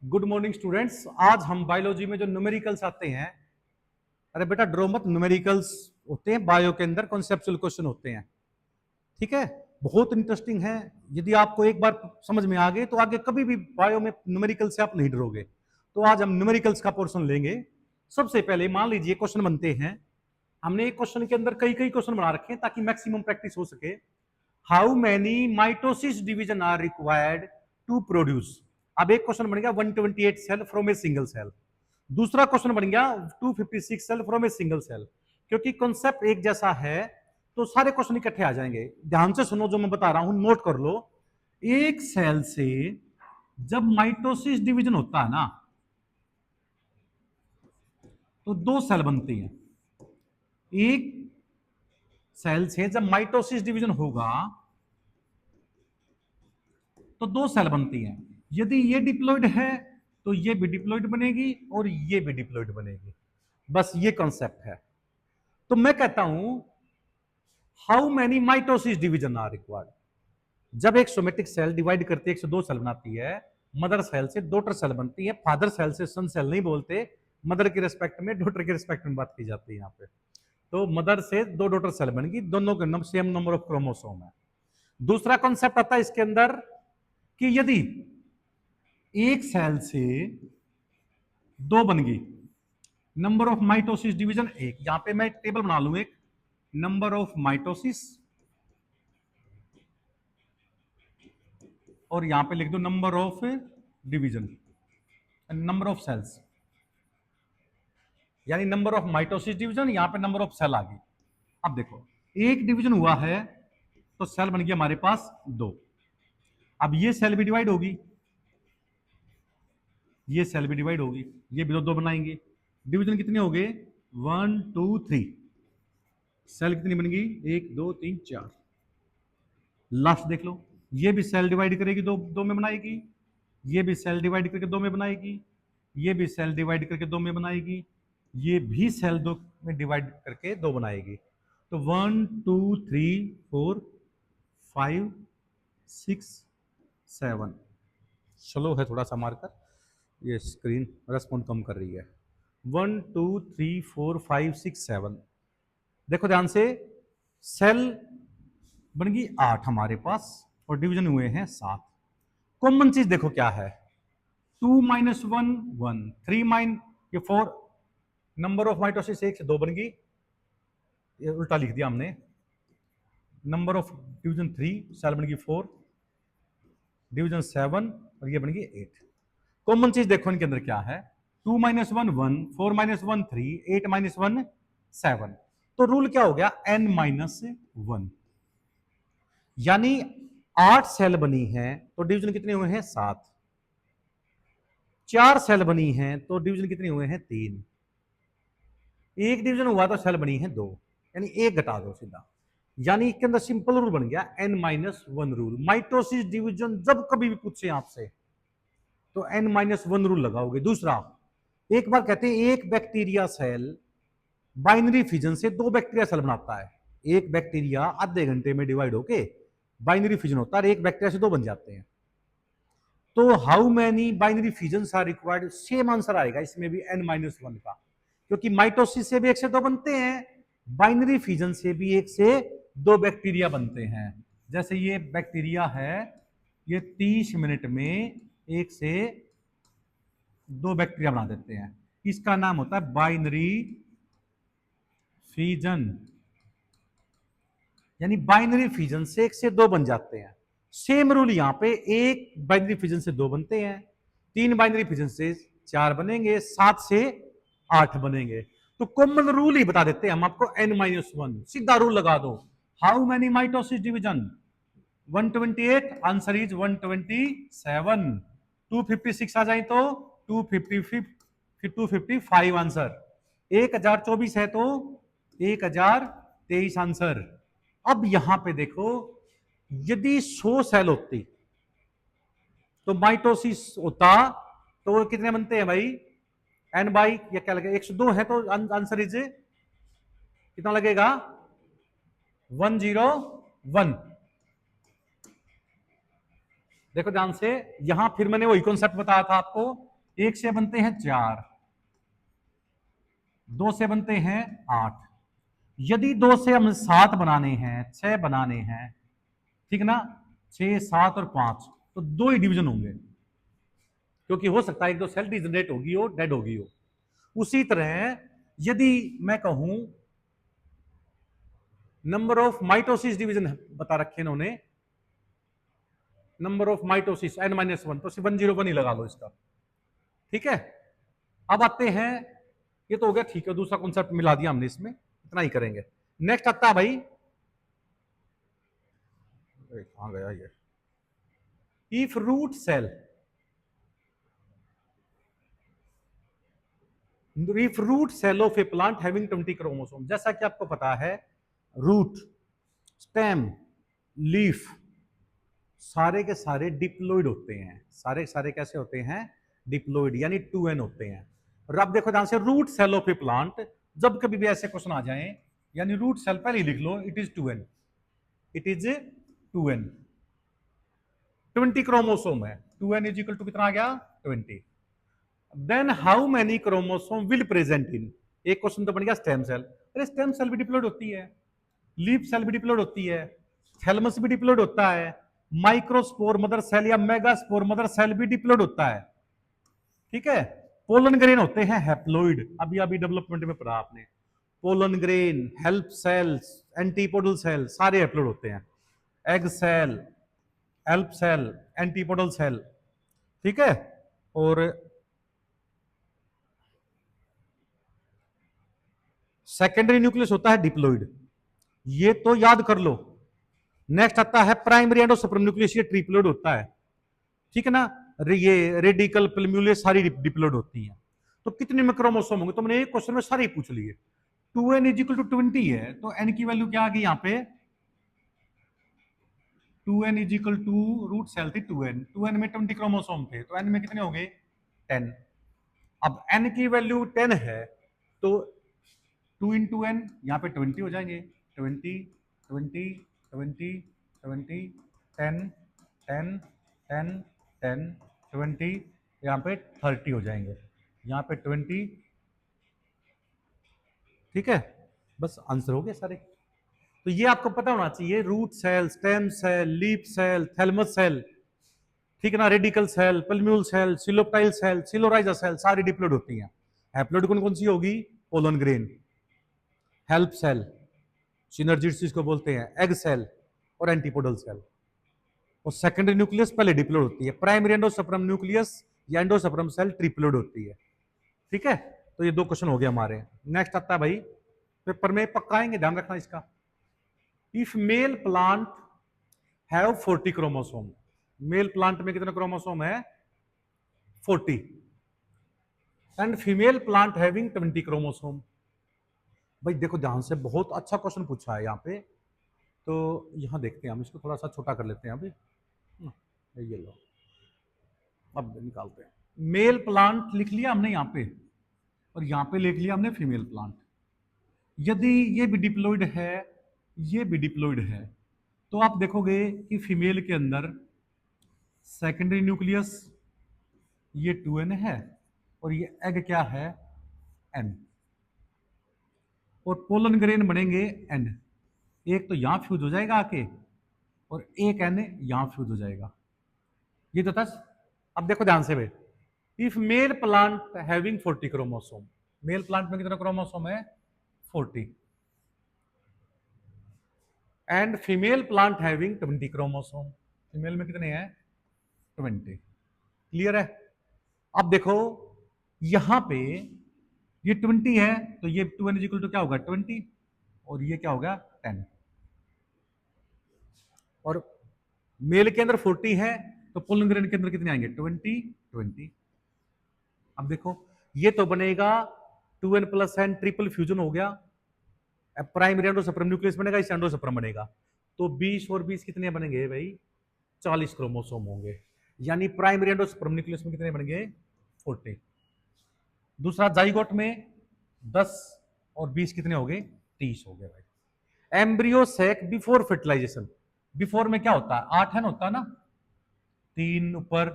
Good morning students. आज हम biology में जो न्यूमेरिकल्स आते हैं, अरे बेटा डरो मत, न्यूमेरिकल्स होते हैं बायो के अंदर, कॉन्सेप्चुअल क्वेश्चन होते हैं। ठीक है, बहुत इंटरेस्टिंग है। यदि आपको एक बार समझ में आ गए तो आगे कभी भी बायो में न्यूमेरिकल से आप नहीं डरोगे। तो आज हम न्यूमेरिकल्स का पोर्शन लेंगे। सबसे पहले मान लीजिए क्वेश्चन बनते हैं। हमने एक क्वेश्चन के अंदर कई कई क्वेश्चन बना रखे हैं ताकि मैक्सिमम प्रैक्टिस हो सके। How many mitosis division are required to produce. अब एक क्वेश्चन बन गया 128 cell from a single cell. दूसरा क्वेश्चन बन गया 256 cell from a single cell. क्योंकि कॉन्सेप्ट एक जैसा है तो सारे क्वेश्चन इकट्ठे आ जाएंगे। ध्यान से सुनो जो मैं बता रहा हूं, नोट कर लो। एक सेल से जब माइटोसिस डिवीजन होता है ना तो दो सेल बनती हैं। एक सेल से जब माइटोसिस डिवीजन होगा तो दो सेल बनती हैं। यदि ये डिप्लॉइड है तो ये भी डिप्लॉइड बनेगी और ये भी डिप्लॉइड बनेगी। बस ये कॉन्सेप्ट है। तो मैं कहता हूं how many mitosis division are required. जब एक सोमेटिक सेल डिवाइड करती है, एक से दो सेल बनाती है। मदर सेल से डॉटर सेल बनती है। फादर सेल से सन सेल नहीं बोलते, मदर के रिस्पेक्ट में, डॉटर के रिस्पेक्ट में बात की जाती है यहाँ पे। तो मदर से दो डॉटर सेल बनेगी, दोनों के सेम नंबर ऑफ क्रोमोसोम है। दूसरा कॉन्सेप्ट आता है इसके अंदर कि यदि एक सेल से दो बन गई, नंबर ऑफ माइटोसिस डिवीजन एक। यहां पे मैं टेबल बना लूं, एक नंबर ऑफ माइटोसिस और यहां पे लिख दो number of division, number of cells, यानी नंबर ऑफ माइटोसिस डिवीजन, यहां पे नंबर ऑफ सेल आ गई। अब देखो एक डिवीजन हुआ है तो सेल बन गया हमारे पास दो। अब ये सेल भी डिवाइड होगी, ये सेल भी डिवाइड होगी, ये भी दो दो बनाएंगे। डिवीजन कितने हो गए? 1 2 3। सेल कितनी बन गई? 1 2 3 4। लास्ट देख लो, ये भी सेल डिवाइड करेगी, दो दो में बनाएगी। ये भी सेल डिवाइड करके दो में बनाएगी। ये भी सेल डिवाइड करके दो में बनाएगी। ये भी सेल दो में डिवाइड करके दो बनाएगी। तो 1 2 3 4 5 6 7। स्लो है थोड़ा सा मार्कर, ये स्क्रीन रेस्पॉन्ड कम कर रही है। 1 2 3 4 5 6 7। देखो ध्यान से, सेल बन गई 8 हमारे पास और डिवीजन हुए हैं 7। कॉमन चीज देखो क्या है, 2 माइनस 1 1, 3 माइन ये 4। नंबर ऑफ माइटोसिस एक से दो बन गई, ये उल्टा लिख दिया हमने। नंबर ऑफ डिवीजन 3, सेल बन गई 4, डिवीजन 7 और ये बन गई 8। कॉमन चीज देखो इनके अंदर क्या है, 2 माइनस 1 1, 4 माइनस 1 3, 8 माइनस 1 7। तो रूल क्या हो गया? n minus 1। यानी 8 सेल बनी है तो डिवीजन कितने हुए हैं? 7। 4 सेल बनी है तो डिवीजन कितने हुए हैं? 3। एक डिवीजन हुआ तो सेल बनी है 2, यानी एक घटा दो सीधा। यानी इसके अंदर सिंपल रूल बन गया n minus 1 rule. Mitosis division जब कभी भी पूछे आपसे तो n माइनस 1 रूल लगाओगे। दूसरा, एक बार कहते हैं एक बैक्टीरिया सेल बाइनरी फिजन से दो बैक्टीरिया सेल बनाता है। एक बैक्टीरिया आधे घंटे में डिवाइड होके बाइनरी फिजन होता है, एक बैक्टीरिया से दो बन जाते हैं। तो how many binary fission are required, same answer आएगा इसमें भी n माइनस 1 का। क्योंकि माइटोसिस से भी एक से दो बनते हैं, बाइनरी फिजन से भी एक से दो बैक्टीरिया बनते हैं। जैसे ये बैक्टीरिया है, ये 30 मिनट में एक से दो बैक्टीरिया बना देते हैं। इसका नाम होता है बाइनरी फिजन, यानी बाइनरी फिजन से एक से दो बन जाते हैं। सेम रूल यहां पे, एक बाइनरी फिजन से दो बनते हैं, 3 बाइनरी फिजन से 4 बनेंगे, 7 से 8 बनेंगे। तो कॉमन रूल ही बता देते हैं हम आपको, n माइनस 1 सीधा रूल लगा दो। How many mitosis division? 128, answer is 127। 256 आ जाए तो 255 आंसर। 1024 है तो 1023 आंसर। अब यहां पे देखो, यदि 100 सेल होती तो माइटोसिस होता तो वो कितने बनते हैं भाई? n बाई या क्या लगेगा? 102 है तो आंसर इज कितना लगेगा? 101। देखो ध्यान से, यहां फिर मैंने वही कॉन्सेप्ट बताया था आपको एक से बनते हैं 4, 2 से बनते हैं 8। यदि 2 से हम 7 बनाने हैं, 6 बनाने हैं, ठीक ना, 6, 7 और 5, तो 2 ही डिवीजन होंगे, क्योंकि हो सकता है एक दो सेल डिजनरेट होगी हो, डेड होगी हो। उसी तरह यदि मैं कहूं नंबर ऑफ माइटोसिस डिवीजन बता रखे इन्होंने, नंबर ऑफ माइटोसिस n-1, तो सिर्फ 101 ही लगा लो इसका, ठीक है। अब आते हैं, ये तो हो गया, ठीक है, दूसरा कॉन्सेप्ट मिला दिया हमने इसमें, इतना ही करेंगे। नेक्स्ट आता है भाई, कहां गया ये, if root cell, if root cell of a plant having 20 chromosome, जैसा कि आपको पता है रूट, स्टेम, लीफ सारे के सारे डिप्लॉइड होते हैं, सारे के सारे कैसे होते हैं, डिप्लॉइड, यानी 2n होते हैं। और अब देखो ध्यान से, root cell of a plant, जब कभी भी ऐसे क्वेश्चन आ जाए, यानी रूट सेल पहले ही लिख लो, it is 2n, it is 2n, 20 chromosome है, 2n इज इक्वल टू कितना आ गया, 20। Then how many chromosome will present in, एक क्वेश्चन तो बन गया स्टेम सेल, अरे स्टेम सेल भी डिप्लॉइड होती है, लीफ सेल भी डिप्लॉइड होती है, थैलमस भी डिप्लॉइड होता है, माइक्रोस्पोर मदर सेल या मेगास्पोर मदर सेल भी डिप्लॉइड होता है, ठीक है। पोलन ग्रेन होते हैं हैप्लॉइड, अभी अभी डेवलपमेंट में पढ़ा आपने, pollen grain, help cells, antipodal cell सारे हैप्लॉइड होते हैं, egg cell, help cell, antipodal cell, ठीक है। और सेकेंडरी न्यूक्लियस होता है डिप्लॉइड, ये तो याद कर लो। नेक्स्ट आता है प्राइमरी एंडोसपर्म न्यूक्लियस, ये ट्रिप्लॉइड होता है, ठीक है ना। ये रेडिकल प्लम्यूले सारी डिप्लॉइड होती हैं। तो कितने में क्रोमोसोम होंगे, तुमने एक क्वेश्चन में सारे पूछ लिए। 2n इज इक्वल टू 20 है, तो n की वैल्यू क्या आ गई यहाँ पे, 2n is equal to, root cell थी 2n, 2n में 20 क्रोमोसोम थे, तो n में कितने हो गए 10। अब n की वैल्यू 10 है, तो 2 इंटू एन, यहाँ पे 20 हो जाएंगे, 20, 20, 20, 20, 10, 10, 10, 10, 20, यहाँ पे 30 हो जाएंगे, यहाँ पे 20, ठीक है। बस आंसर हो गए सारे। तो ये आपको पता होना चाहिए, root cell, stem cell, leaf cell, thalamus cell, ठीक है ना, radicle cell, plumule cell, coleoptile cell, coleorhiza cell सारी डिप्लॉइड होती हैं। हैप्लॉइड कौन कौन सी होगी, pollen grain, help cell, synergids जिसको बोलते हैं, एग सेल और एंटीपोडल सेल। और सेकेंडरी न्यूक्लियस पहले डिप्लॉइड होती है, प्राइमरी एंडोसपर्म न्यूक्लियस या एंडोसपर्म सेल ट्रिप्लॉइड होती है, ठीक है। तो ये 2 क्वेश्चन हो गए हमारे। नेक्स्ट आता है भाई, पेपर में पक्का आएंगे, ध्यान रखना इसका। If male plant have 40 chromosome, male plant में कितने क्रोमोसोम है 40, and female plant having 20 chromosome. भाई देखो ध्यान से, बहुत अच्छा क्वेश्चन पूछा है यहाँ पे। तो यहाँ देखते हैं, हम इसको थोड़ा सा छोटा कर लेते हैं अभी, ये लो, अब निकालते हैं। मेल प्लांट लिख लिया हमने यहाँ पे, और यहाँ पे लिख लिया हमने फीमेल प्लांट। यदि ये भी डिप्लॉइड है, ये भी डिप्लॉइड है, तो आप देखोगे कि फीमेल के अंदर सेकेंडरी न्यूक्लियस ये 2n है, और ये एग क्या है n, और पोलन ग्रेन बनेंगे n, एक तो यहां फ्यूज हो जाएगा आके, और एक n यहां फ्यूज हो जाएगा, ये तो था। अब देखो ध्यान से भाई, if male plant having 40 chromosome, male plant में कितना क्रोमोसोम है 40, and female plant having 20 chromosome, female में कितने हैं 20, क्लियर है। अब देखो यहां पे ये 20 है, तो ये 2n इक्वल टू क्या होगा 20, और ये क्या होगा 10, और मेल के अंदर 40 है, तो पोलन ग्रेन के अंदर कितने आएंगे 20, 20। अब देखो ये तो बनेगा 2n plus n, triple fusion हो गया, प्राइमरी एंडोसपर्म न्यूक्लियस बनेगा, इस एंडोसपर्म बनेगा, तो 20 और 20 कितने बनेंगे भाई 40 क्रोमोसोम होंगे, यानी प्राइमरी एंडोसपर्म न्यूक्लियस में कितने बनेंगे 40। दूसरा जाइगोट में 10 और 20 कितने हो गए 30 हो गए भाई। Embryo sac before fertilisation, before में क्या होता है 8 है ना, होता है ना, 3 ऊपर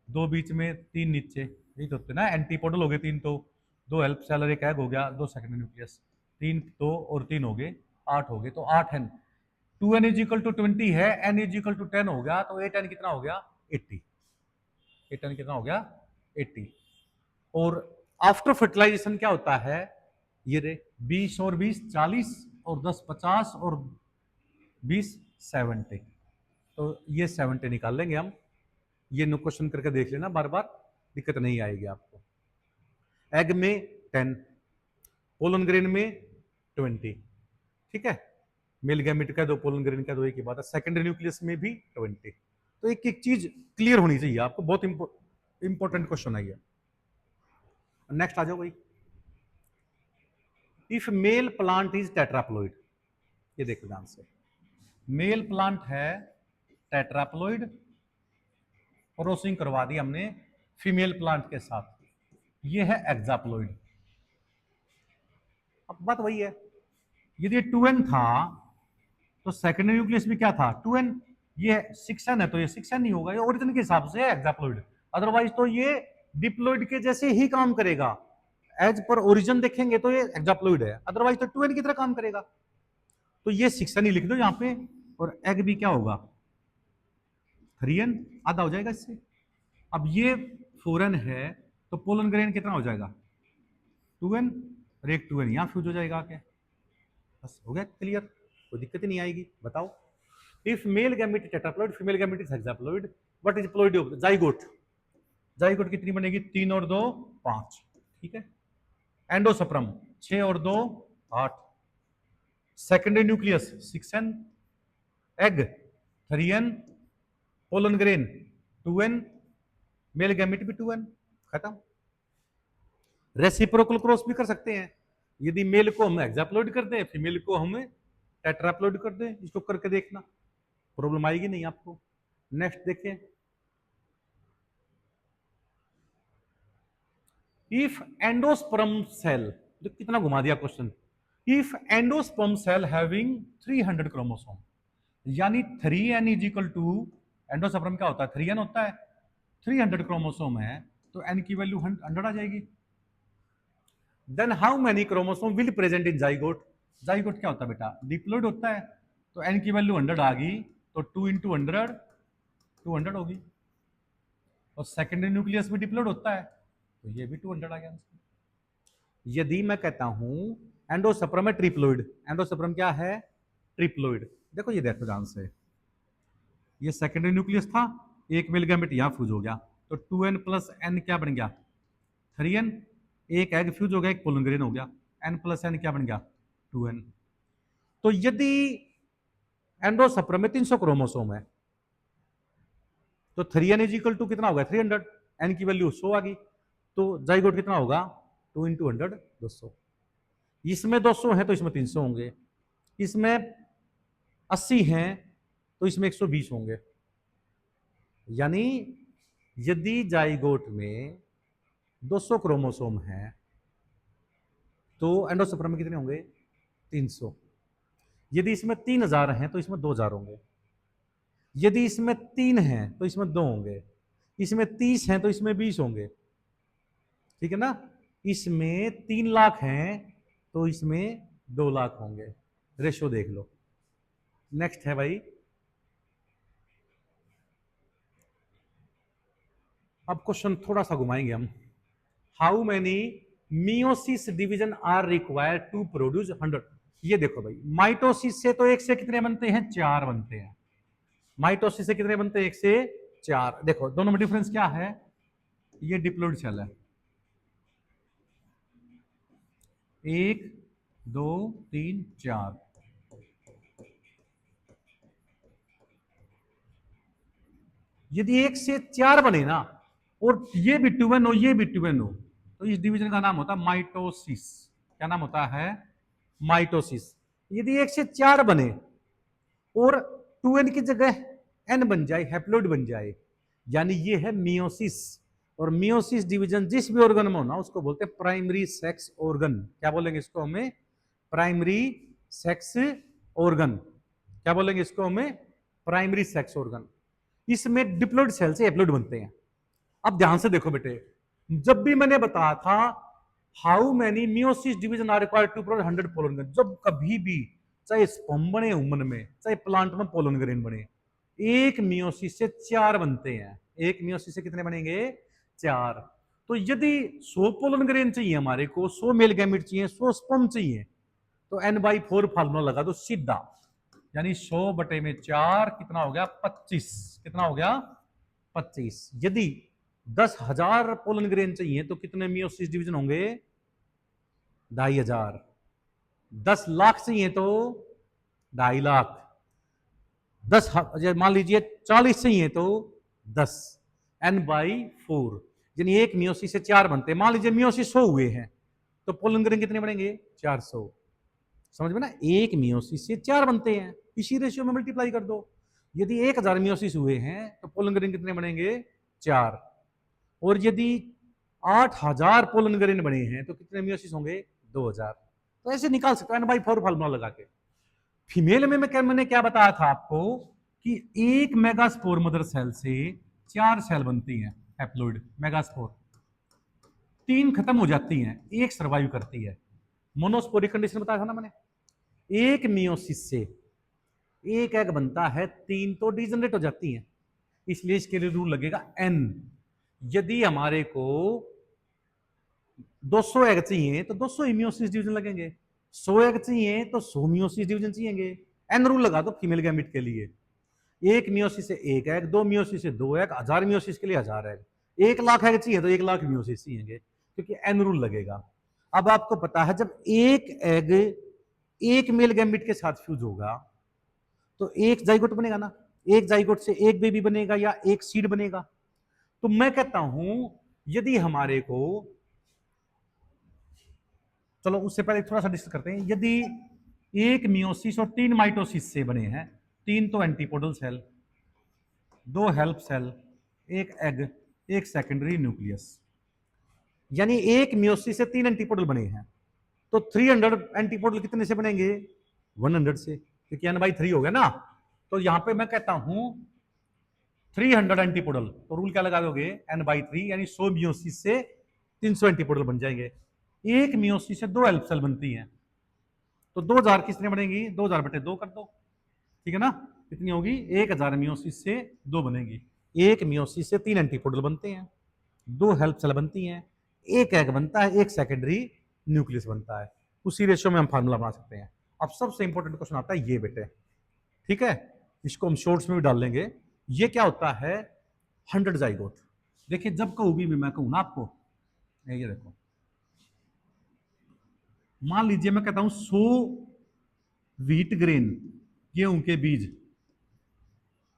दो बीच में, तीन नीचे, यही तो होते ना, एंटीपोडल हो गए तीन, तो दो हेल्प सेल और एक एग हो गया, दो सेकेंडरी न्यूक्लियस, तीन दो और तीन हो गए, 8 हो गए, तो 8 N, 2n is equal to 20 है, n इज इक्वल टू 10 हो गया, तो 8n कितना हो गया 80, 8n कितना हो गया 80। और आफ्टर फर्टिलाइजेशन क्या होता है, ये रे 20 और 20 40 और 10 50 और 20 70, तो ये 70 निकाल लेंगे हम, ये नो क्वेश्चन करके देख लेना बार बार, दिक्कत नहीं आएगी आपको। एग में 10, पोलन ग्रेन में 20, ठीक है, मेल गैमेट का दो, पोलन ग्रेन का दो, एक ही बात है। सेकेंडरी न्यूक्लियस में भी 20। तो एक एक चीज क्लियर होनी चाहिए आपको, बहुत इंपॉर्टेंट क्वेश्चन है ये। नेक्स्ट आ जाओ भाई, if male plant is tetraploid, ये देखो ध्यान से, मेल प्लांट है टेट्राप्लॉइड, क्रॉसिंग करवा दी हमने फीमेल प्लांट के साथ, ये है एक्साप्लॉइड। अब बात वही है, यदि 2n था तो सेकेंडरी न्यूक्लियस भी क्या था 2n, ये 6n है तो ये 6n नहीं होगा, ये ओरिजिन के हिसाब से है एक्साप्लॉइड, अदरवाइज तो ये डिप्लॉइड के जैसे ही काम करेगा, एज पर ओरिजिन देखेंगे तो ये एक्साप्लॉइड है, अदरवाइज तो 2n की तरह काम करेगा। तो ये 6n ही लिख दो यहां पे, और एग भी क्या होगा 3n, आधा हो जाएगा इससे। अब ये 4n है तो पोलन ग्रेन कितना हो जाएगा 2n, और एक 2n यहां फ्यूज हो जाएगा आके, बस हो गया क्लियर, कोई दिक्कत ही नहीं आएगी। बताओ, if male gamete tetraploid, female gamete is hexaploid, what is ploidy of zygote, zygote कितनी बनेगी 3 और 2 5, ठीक है। एंडोसपर्म 6 और 2 8, secondary nucleus 6n, egg 3n, pollen grain 2n, male gamete भी 2n, खत्म। रेसिप्रोकल क्रॉस भी कर सकते हैं, यदि मेल को हम हेक्साप्लॉइड कर दें, फीमेल को हम टेट्राप्लॉइड कर दें, इसको करके देखना, प्रॉब्लम आएगी नहीं आपको। नेक्स्ट देखें, इफ एंडोस्पर्म सेल, तो कितना घुमा दिया question, if endosperm cell having 300 chromosome, यानी 3n is equal to, endosperm क्या होता है 3n होता है, 300 क्रोमोसोम है तो n की वैल्यू 100 आ जाएगी। Then how many chromosome will present in zygote, zygote क्या होता है बेटा डिप्लॉइड होता है, तो n की वैल्यू 100 आ गई, तो 2 इंटू 100 200 होगी, और सेकेंडरी न्यूक्लियस भी डिप्लॉइड होता है तो ये भी 200 आ गया। यदि मैं कहता हूं एंडोसपर्म है ट्रिप्लॉइड, एंडोसपर्म क्या है ट्रिप्लॉइड, देखो ये देखो ध्यान से, ये सेकेंडरी न्यूक्लियस था, एक मेल गैमेट यहां फ्यूज हो गया, तो 2n प्लस n क्या बन गया 3n, एक एग फ्यूज हो गया, एक पोलन ग्रेन हो गया, n प्लस n क्या बन गया 2n। तो यदि एंडोसपर्म में 300 क्रोमोसोम है तो 3n इज इक्वल टू कितना होगा 300, n की वैल्यू 100 आ गई, तो जाइगोट कितना होगा 2 इंटू 100 200, इसमें 200 है तो इसमें 300 होंगे, इसमें 80 हैं तो इसमें 120 होंगे, यानी यदि जाइगोट में 200 क्रोमोसोम है तो एंडोसपर्म में कितने होंगे 300, यदि इसमें 3000 हैं तो इसमें 2000 होंगे, यदि इसमें 3 हैं तो इसमें 2 होंगे, इसमें 30 हैं तो इसमें 20 होंगे, ठीक है ना, इसमें 3 लाख हैं तो इसमें 2 लाख होंगे, रेशो देख लो। नेक्स्ट है भाई, अब क्वेश्चन थोड़ा सा घुमाएंगे हम, how many meiosis division are required to produce 100, ये देखो भाई माइटोसिस से तो एक से कितने बनते हैं 4 बनते हैं, माइटोसिस से कितने बनते हैं 1 से 4, देखो दोनों में डिफरेंस क्या है, ये डिप्लॉइड सेल है, 1 2 3 4, यदि 1 से 4 बने ना, और ये भी 2n हो ये भी 2n हो, तो इस डिवीजन का नाम होता है माइटोसिस, क्या नाम होता है माइटोसिस। यदि 1 से 4 बने और 2n की जगह n बन जाए, हैप्लोइड बन जाए, यानी ये है मियोसिस, और मियोसिस डिवीजन जिस भी ऑर्गन में होना उसको बोलते हैं प्राइमरी सेक्स ऑर्गन, क्या बोलेंगे इसको हमें प्राइमरी सेक्स ऑर्गन, क्या बोलेंगे इसको हमें प्राइमरी सेक्स ऑर्गन। इसमें डिप्लॉइड सेल से हैप्लोइड बनते हैं, अब ध्यान से देखो बेटे, जब भी मैंने बताया था how many meiosis division are required to produce 100 pollen grain, जब कभी भी चाहे स्पर्म बने ह्यूमन में चाहे प्लांट में पोलन ग्रेन बने, एक मियोसिस से 4 बनते हैं। एक मियोसिस से कितने बनेंगे? 4। तो यदि 100 पोलन ग्रेन चाहिए हमारे को, 100 मेल गैमेट चाहिए, 100 स्पर्म चाहिए, तो n/4 फार्मूला लगा दो सीधा, यानी 100/4 कितना हो गया? 25। कितना हो गया? 25। यदि 10,000 पोलन ग्रेन चाहिए तो कितने मियोसिस डिवीजन होंगे? 2,500। 10 लाख चाहिए तो 2.5 लाख। 10 मान लीजिए 40 चाहिए तो 10 n/4, यानी एक मियोसिस से 4 बनते हैं। मान लीजिए मियोसिस 100 हुए हैं तो पोलन ग्रेन कितने बनेंगे? 400। समझ में ना, एक मियोसिस से 4 बनते हैं, इसी रेशियो में मल्टीप्लाई कर दो। यदि 1000 मियोसिस हुए हैं तो पोलन ग्रेन कितने बनेंगे? 4। और यदि 8000 पोलन ग्रेन बने हैं तो कितने मियोसिस होंगे? 2000। तो ऐसे निकाल सकते हो n/4 फार्मूला लगा के। फीमेल में मैंने क्या बताया था आपको कि एक मेगास्पोर मदर सेल से 4 सेल बनती हैं हैप्लोइड मेगास्पोर, 3 खत्म हो जाती हैं, एक सर्वाइव करती है। मोनोस्पोरिक कंडीशन बताया था ना मैंने। एक मियोसिस से एक एग बनता है, 3 तो डिजनरेट हो जाती हैं, इसलिए इसके लिए रूल लगेगा n। यदि हमारे को 200 एग चाहिए तो 200 ही मियोसिस डिवीजन लगेंगे, 100 एग चाहिए तो 100 मियोसिस डिवीजन चाहिए। एन रूल लगा दो फीमेल गैमेट के लिए। एक मियोसिस से एक एग, 2 मियोसिस से 2 एग, 1000 मियोसिस के लिए 1000 एग, 1 लाख एग चाहिए तो 1 लाख मियोसिस चाहिए, क्योंकि एन रूल लगेगा। अब आपको पता है जब एक एग एक मेल गैमेट के साथ फ्यूज होगा तो एक जाइगोट बनेगा ना, एक जाइगोट से एक बेबी बनेगा या एक सीड बनेगा। तो मैं कहता हूं यदि हमारे को, चलो उससे पहले थोड़ा सा डिस्कस करते हैं, यदि एक मियोसिस और 3 माइटोसिस से बने हैं, 3 तो एंटीपोडल सेल, 2 हेल्प सेल, एक एग, एक सेकेंडरी न्यूक्लियस, यानी एक मियोसिस से 3 एंटीपोडल बने हैं, तो 300 एंटीपोडल कितने से बनेंगे? 100 से, क्योंकि n/3 हो गया ना। तो यहां पे मैं कहता हूं 300 एंटीपोडल, तो रूल क्या लगा दोगे? n/3, यानी 100 मियोसिस से 300 एंटीपोडल बन जाएंगे। एक मियोसिस से 2 हेल्प सेल बनती हैं, तो 2000 किसने बनेगी? 2000/2 कर दो, ठीक है ना। कितनी होगी? 1000 मियोसिस से 2 बनेगी। एक मियोसिस से 3 एंटीपोडल बनते हैं, 2 हेल्प सेल बनती हैं, एक एग बनता है, एक सेकेंडरी न्यूक्लियस बनता है। उसी रेशियो में हम फार्मूला बना सकते हैं। अब सबसे इंपॉर्टेंट क्वेश्चन आता है ये बेटे, ठीक है, इसको हम शॉर्ट्स में भी डाल लेंगे। ये क्या होता है? 100 जाइगोट। देखिए जब कहूं भी मैं कहूं ना आपको, ये देखो, मान लीजिए मैं कहता हूं 100 व्हीट ग्रेन, गेहूं के बीज,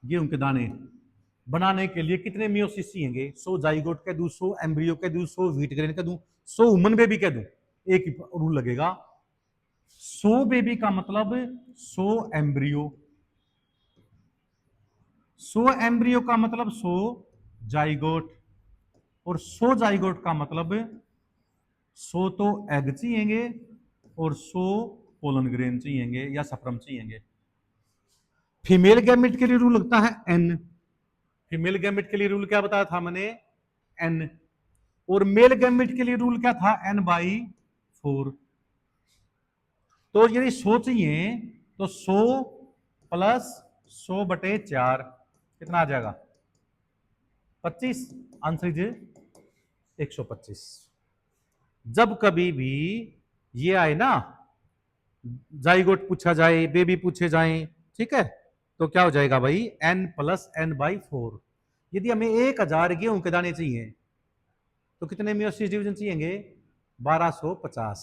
गेहूं के दाने बनाने के लिए कितने मियोसिस चाहिए? 100 जाइगोट कह दूं, 100 एम्ब्रियो कह दूं, 100 व्हीट ग्रेन कह दूं, 100 ह्यूमन बेबी कह दूं, एक ही रूल लगेगा। 100 बेबी का मतलब 100 एम्ब्रियो, 100 एम्ब्रियो का मतलब 100 जाइगोट, और 100 जाइगोट का मतलब 100 तो एग चाहिए और 100 पोलन ग्रेन चाहिए या सफरम चाहिए। फीमेल गैमेट के लिए रूल लगता है n। फीमेल गैमेट के लिए रूल क्या बताया था मैंने? n। और मेल गैमेट के लिए रूल क्या था? n/4। तो यदि 100 चाहिए तो 100 प्लस 100/4 कितना आ जाएगा? 25। Answer is 125। जब कभी भी ये आए ना, जाइगोट पूछा जाए, बेबी पूछे जाए, ठीक है, तो क्या हो जाएगा भाई? n + n/4। यदि हमें 1000 गेहूं के दाने चाहिए तो कितने मियोसिस डिवीजन चाहिए? 1250।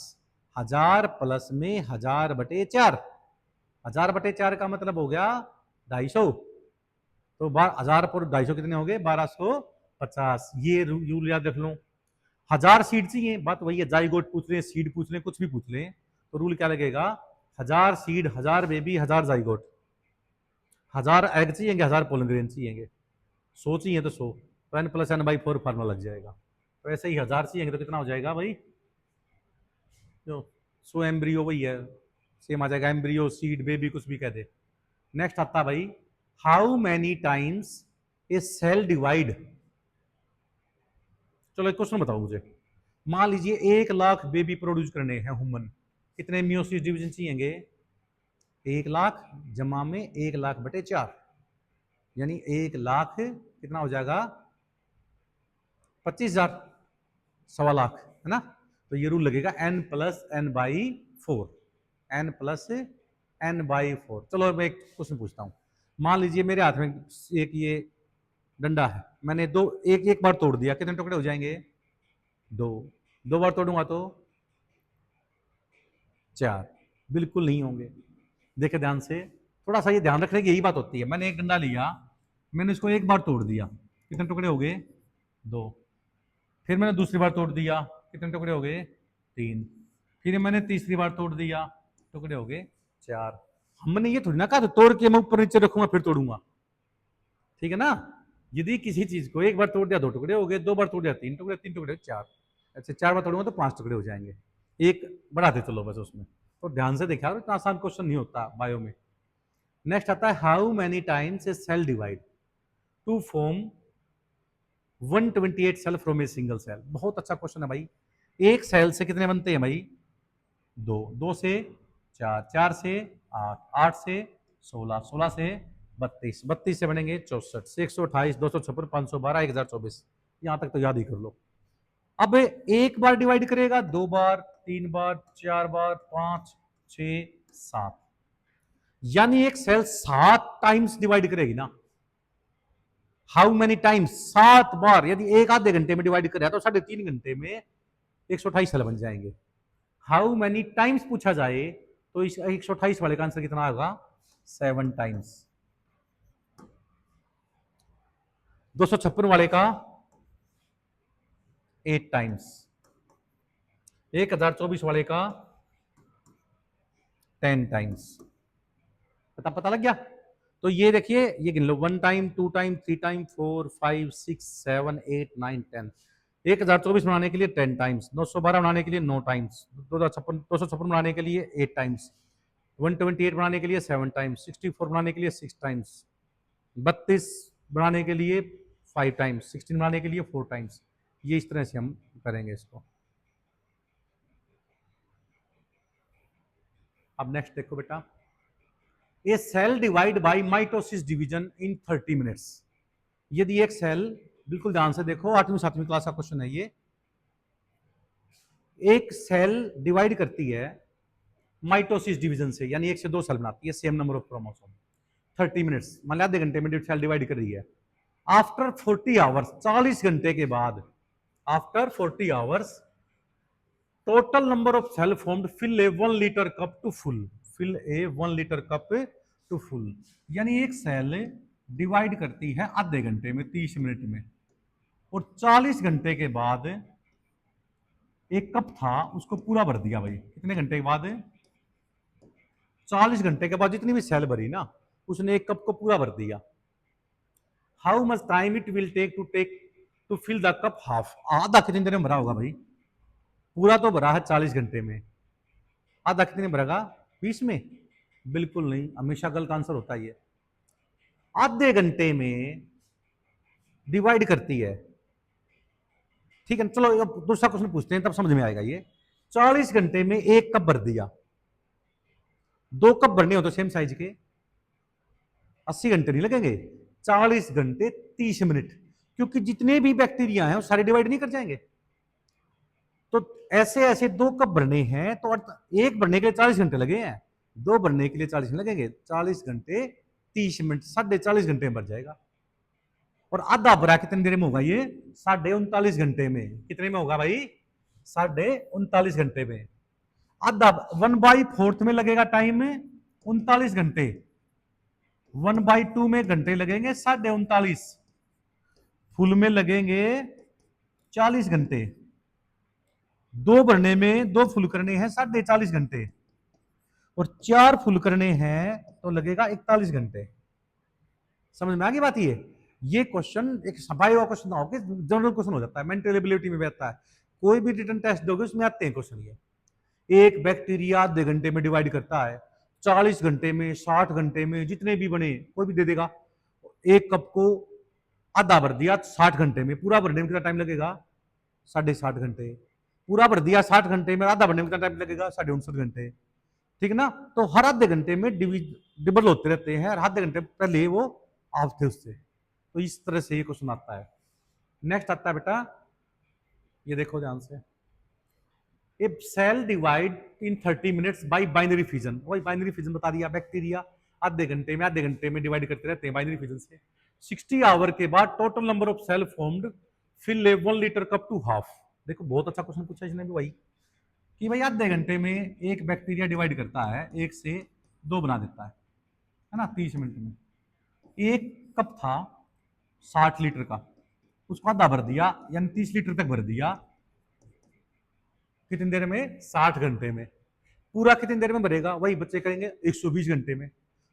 1000 प्लस में 1000/4, 1000/4 का मतलब हो गया 250। तो 1000 पर 250 कितने हो गए? 1250। ये रूल याद रख लो। 1000 सीड चाहिए, बात वही है, जाइगोट पूछ रहे, सीड पूछ रहे, कुछ भी पूछ रहे, तो रूल क्या लगेगा? 1000 सीड, 1000 बेबी, 1000 जाइगोट। 1000 एग चाहिए, 1000 पोलन ग्रेन चाहिए, 100 चाहिए तो 100, तो n + n/4 फार्मूला लग जाएगा। तो ऐसे ही 1000 चाहिए तो कितना हो जाएगा भाई? जो 100 एम्ब्रियो वही है, सेम आ जाएगा, एम्ब्रियो, सीड, बेबी, कुछ भी कह दे। नेक्स्ट आता भाई, how many times a cell divide चलो एक क्वेश्चन बताओ मुझे, मान लीजिए 1 लाख बेबी प्रोड्यूस करने हैं ह्यूमन, कितने मियोसिस डिवीजन चाहिएंगे? 1 लाख जमा में 1 लाख बटे 4, यानी 1 लाख कितना हो जाएगा? 25,000, 1.25 लाख, है ना? तो ये रूल लगेगा n+n/4, n+n/4। चलो मैं एक क्वेश्चन पूछता हूं, मान लीजिए मेरे हाथ में एक ये डंडा है, मैंने एक बार तोड़ दिया, कितने टुकड़े हो जाएंगे? 2 बार तोड़ूंगा तो 4, बिल्कुल नहीं होंगे। देखे ध्यान से, थोड़ा सा ये ध्यान रखने की यही बात होती है। मैंने एक डंडा लिया, मैंने इसको एक बार तोड़ दिया, कितने टुकड़े हो गए? 2। फिर मैंने दूसरी बार तोड़ दिया, कितने टुकड़े हो गए? 3। फिर मैंने तीसरी बार तोड़ दिया, टुकड़े हो गए 4। हमने ये थोड़ी ना कहा तोड़ के मैं ऊपर नीचे रखूंगा फिर तोड़ूंगा, ठीक है ना? यदि किसी चीज को एक बार तोड़ दिया 2 टुकड़े हो गए, 2 बार तोड़ दिया 3 टुकड़े, 3 टुकड़े 4, अच्छा 4 बार तोड़ूंगा तो 5 टुकड़े हो जाएंगे। एक बढ़ाते चलो बस उसमें, तो ध्यान से देखा, इतना आसान क्वेश्चन नहीं होता बायो में। नेक्स्ट आता है how many times a cell divide to form 128 cell from a single cell. बहुत अच्छा क्वेश्चन है भाई। एक सेल से कितने बनते हैं भाई? 2, 2 से 4, 4 से 8, 8 से 16, 16 से 32, 32 से बनेंगे 64 से 128, 256, 512, 1024। यहां तक तो याद ही कर लो। अब एक बार डिवाइड करेगा, 2 बार, 3 बार, 4 बार, 5, 6, 7, यानी एक सेल 7 टाइम्स डिवाइड करेगी ना। How many times? 7 बार। यदि एक आधे घंटे में डिवाइड करे तो 3.5 घंटे में 128 सेल बन जाएंगे। हाउ मेनी टाइम्स पूछा जाए तो इस 128 वाले का आंसर कितना होगा? 7 टाइम्स। 256 वाले का 8 टाइम्स। 1024 वाले का 10 टाइम्स। पता लग गया? तो ये देखिए, ये गिन लो, 1 टाइम, 2 टाइम, 3 टाइम, 4, 5, 6, 7, 8, 9, 10। 1024 बनाने के लिए 10 टाइम्स, 912 बनाने के लिए 9 टाइम्स, 256 बनाने के लिए 8 टाइम्स, 128 बनाने के लिए 7 टाइम्स, 64 बनाने के लिए 6 टाइम्स, 32 बनाने के लिए 5 टाइम्स, 16 बनाने के लिए 4 टाइम्स। ये इस तरह से हम करेंगे इसको। अब नेक्स्ट देखो बेटा, a cell divide by mitosis division in 30 minutes. यदि एक सेल, बिल्कुल ध्यान से देखो, 8वीं 7वीं क्लास का क्वेश्चन है ये, एक सेल डिवाइड करती है माइटोसिस डिवीजन से, यानी 1 से 2 सेल बनाती है, same number of chromosome, 30 minutes, मान लिया आधे घंटे में सेल डिवाइड कर रही है। आफ्टर 40 आवर्स, 40 घंटे के बाद, after 40 hours, total number of cell formed fill a 1 litre cup to full, fill a 1 litre cup to full. यानी एक सेल डिवाइड करती है आधे घंटे में, 30 मिनट में, और 40 घंटे के बाद एक कप था उसको पूरा भर दिया भाई। कितने घंटे के बाद? 40 घंटे के बाद जितनी भी सेल भरी ना, उसने एक कप को पूरा भर दिया। How much time it will take to fill the cup half. आधा कितनी देर में भरा होगा भाई? पूरा तो भरा है 40 घंटे में, आधा कितने में भरेगा? 20 में? बिल्कुल नहीं, हमेशा गलत आंसर होता है ये। आधे घंटे में डिवाइड करती है, ठीक है। चलो अब दूसरा क्वेश्चन पूछते हैं, तब समझ में आएगा ये। 40 घंटे में एक कप भर दिया, 2 कप भरने हो तो सेम साइज के, 80 घंटे नहीं लगेंगे, 40 घंटे 30 मिनट, क्योंकि जितने भी बैक्टीरिया हैं वो सारे डिवाइड नहीं कर जाएंगे। तो ऐसे ऐसे 2 कप भरने हैं, तो एक भरने के लिए 40 घंटे लगे हैं, 2 भरने के लिए 40 लगेंगे, 40 घंटे 30 मिनट, 39.5 घंटे में भर जाएगा। और आधा भरा कितनी देर में होगा ये? 39.5 घंटे में। कितने में होगा भाई? 39.5 घंटे में। आधा 1/4 में लगेगा टाइम में 39 घंटे, 1/2 में घंटे लगेंगे 39.5, फुल में लगेंगे 40 घंटे, 2 भरने में 2 फुल करने हैं 40.5 घंटे, और 4 फुल करने हैं तो लगेगा 41 घंटे। समझ में आ गई बात? ये क्वेश्चन एक सफाई हुआ क्वेश्चन ना हो, जनरल क्वेश्चन हो जाता है, मेंटल एबिलिटी में बैठता है। कोई भी रिटन टेस्ट दोगे उसमें आते हैं क्वेश्चन ये। एक बैक्टीरिया आधे घंटे में डिवाइड करता है, 40 घंटे में, 60 घंटे में, जितने भी बने कोई भी दे देगा। एक कप को आधा भर दिया 60 घंटे में, पूरा भरने में कितना टाइम लगेगा? 60.5 घंटे। पूरा भर दिया 60 घंटे में, आधा भरने में कितना टाइम लगेगा? 59.5 घंटे। ठीक है ना? तो हर आधे घंटे में डिबल होते रहते हैं, और आधे घंटे पहले वो ऑफ थे उससे। तो इस तरह से ये क्वेश्चन आता है। नेक्स्ट आता है बेटा, ये देखो ध्यान से, if cell divide in 30 minutes by binary fission. वही बाइनरी फिजन बता दिया, बैक्टीरिया आधे घंटे में डिवाइड करते रहते हैं बाइनरी फिजन से। 60 आवर के बाद total number of cell formed fill a 1 litre cup to half. देखो बहुत अच्छा क्वेश्चन पूछा इसने भी भाई, कि भाई आधे घंटे में एक बैक्टीरिया डिवाइड करता है, 1 से 2 बना देता है ना, 30 मिनट में। एक कप था 60 लीटर का, उसको आधा भर दिया, यानी 30 लीटर तक भर दिया। कितनी देर में? 60 घंटे में। पूरा कितनी देर में भरेगा? वही बच्चे करेंगे 120 घंटे में।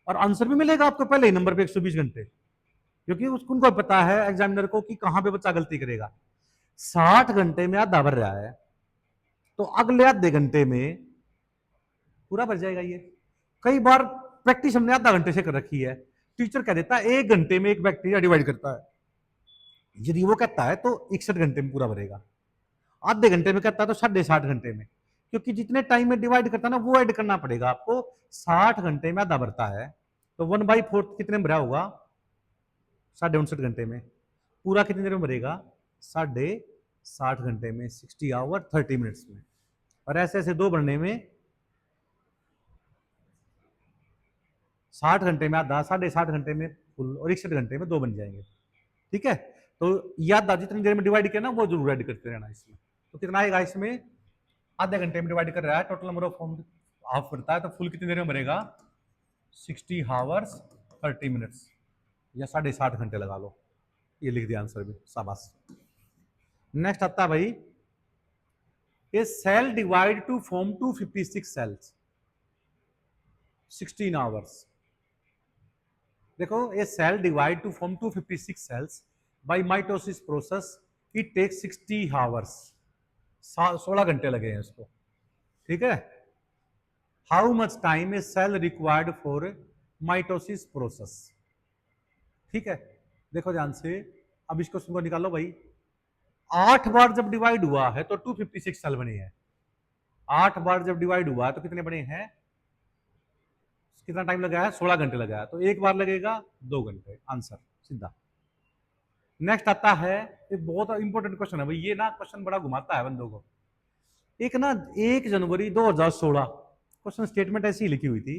और आंसर भी मिलेगा आपको पहले ही नंबर पे 120 घंटे, क्योंकि उसको उनको पता है एग्जामिनर को कि कहां पे बच्चा गलती करेगा। 60 घंटे में आधा भर रहा है, तो अगले आधे घंटे में पूरा भर जाएगा ये। कई बार प्रैक्टिस हमने आधा घंटे से कर रखी है, टीचर कह देता है 1 घंटे में एक बैक्टीरिया डिवाइड करता है, यदि वो कहता है तो 61 घंटे में पूरा भरेगा। आधे घंटे में करता है तो 60.5 घंटे में, क्योंकि जितने टाइम में डिवाइड करता है ना वो ऐड करना पड़ेगा आपको। 60 घंटे में आधा भरता है, तो 1/4 कितने में भरा होगा? 59.5 घंटे में। पूरा कितनी देर में भरेगा? 60.5 घंटे में, 60 आवर 30 मिनट्स में। और ऐसे ऐसे दो भरने में 60 घंटे में आधा, 60.5 घंटे में फुल, और 61 घंटे में 2 बन जाएंगे। ठीक है, तो याद जितनी देर में डिवाइड किया ना वो जरूर ऐड करते रहना इसमें। तो कितना आएगा इसमें? आधे घंटे में डिवाइड कर रहा है, total number of form half करता है, तो फुल कितनी देर में भरेगा? 60 आवर्स 30 मिनट्स, या 60.5 घंटे लगा लो। ये लिख दिया आंसर भी, शाबाश। नेक्स्ट आता है भाई, a cell divide to form 256 cells 16 hours. देखो, a cell divide to form 256 cells by mitosis process, it takes 60 hours. 16 घंटे लगे हैं इसको। ठीक है, how much time a cell required for mitosis process. ठीक है, देखो ध्यान से, अब इसको सुनो, निकालो भाई। 8 बार जब डिवाइड हुआ है तो 256 सेल बने हैं। 8 बार जब डिवाइड हुआ है तो कितने बने हैं? कितना टाइम लगा है? 16 घंटे लगा है, तो एक बार लगेगा 2 घंटे। आंसर सीधा। नेक्स्ट आता है, एक बहुत इंपॉर्टेंट क्वेश्चन है भाई, ये ना क्वेश्चन बड़ा घुमाता है बंदों को। एक ना 1 जनवरी 2016 क्वेश्चन स्टेटमेंट ऐसी ही लिखी हुई थी।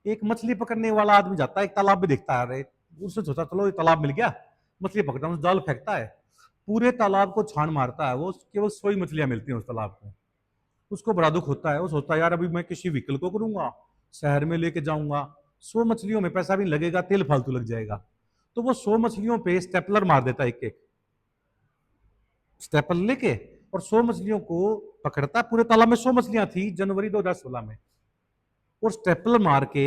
एक मछली पकड़ने वाला आदमी जाता है एक तालाब में, देखता है, अरे उसने सोचा चलो ये तालाब मिल गया, मछली पकड़ता हूँ, जाल फेंकता है, पूरे तालाब को छान मारता है, वो केवल 100 ही मछलियां मिलती हैं उस तालाब में। उसको बड़ा दुख होता है, वो सोचता है यार अभी मैं किसी व्हीकल को करूंगा, शहर में लेके जाऊंगा, 100 मछलियों में पैसा भी लगेगा, तेल फालतू लग जाएगा। तो वो 100 मछलियों पे स्टेपलर मार देता है, एक एक स्टेपलर लेके, और 100 मछलियों को पकड़ता है। पूरे तालाब में 100 मछलियां थी जनवरी 2016 में, और स्टेपलर मार के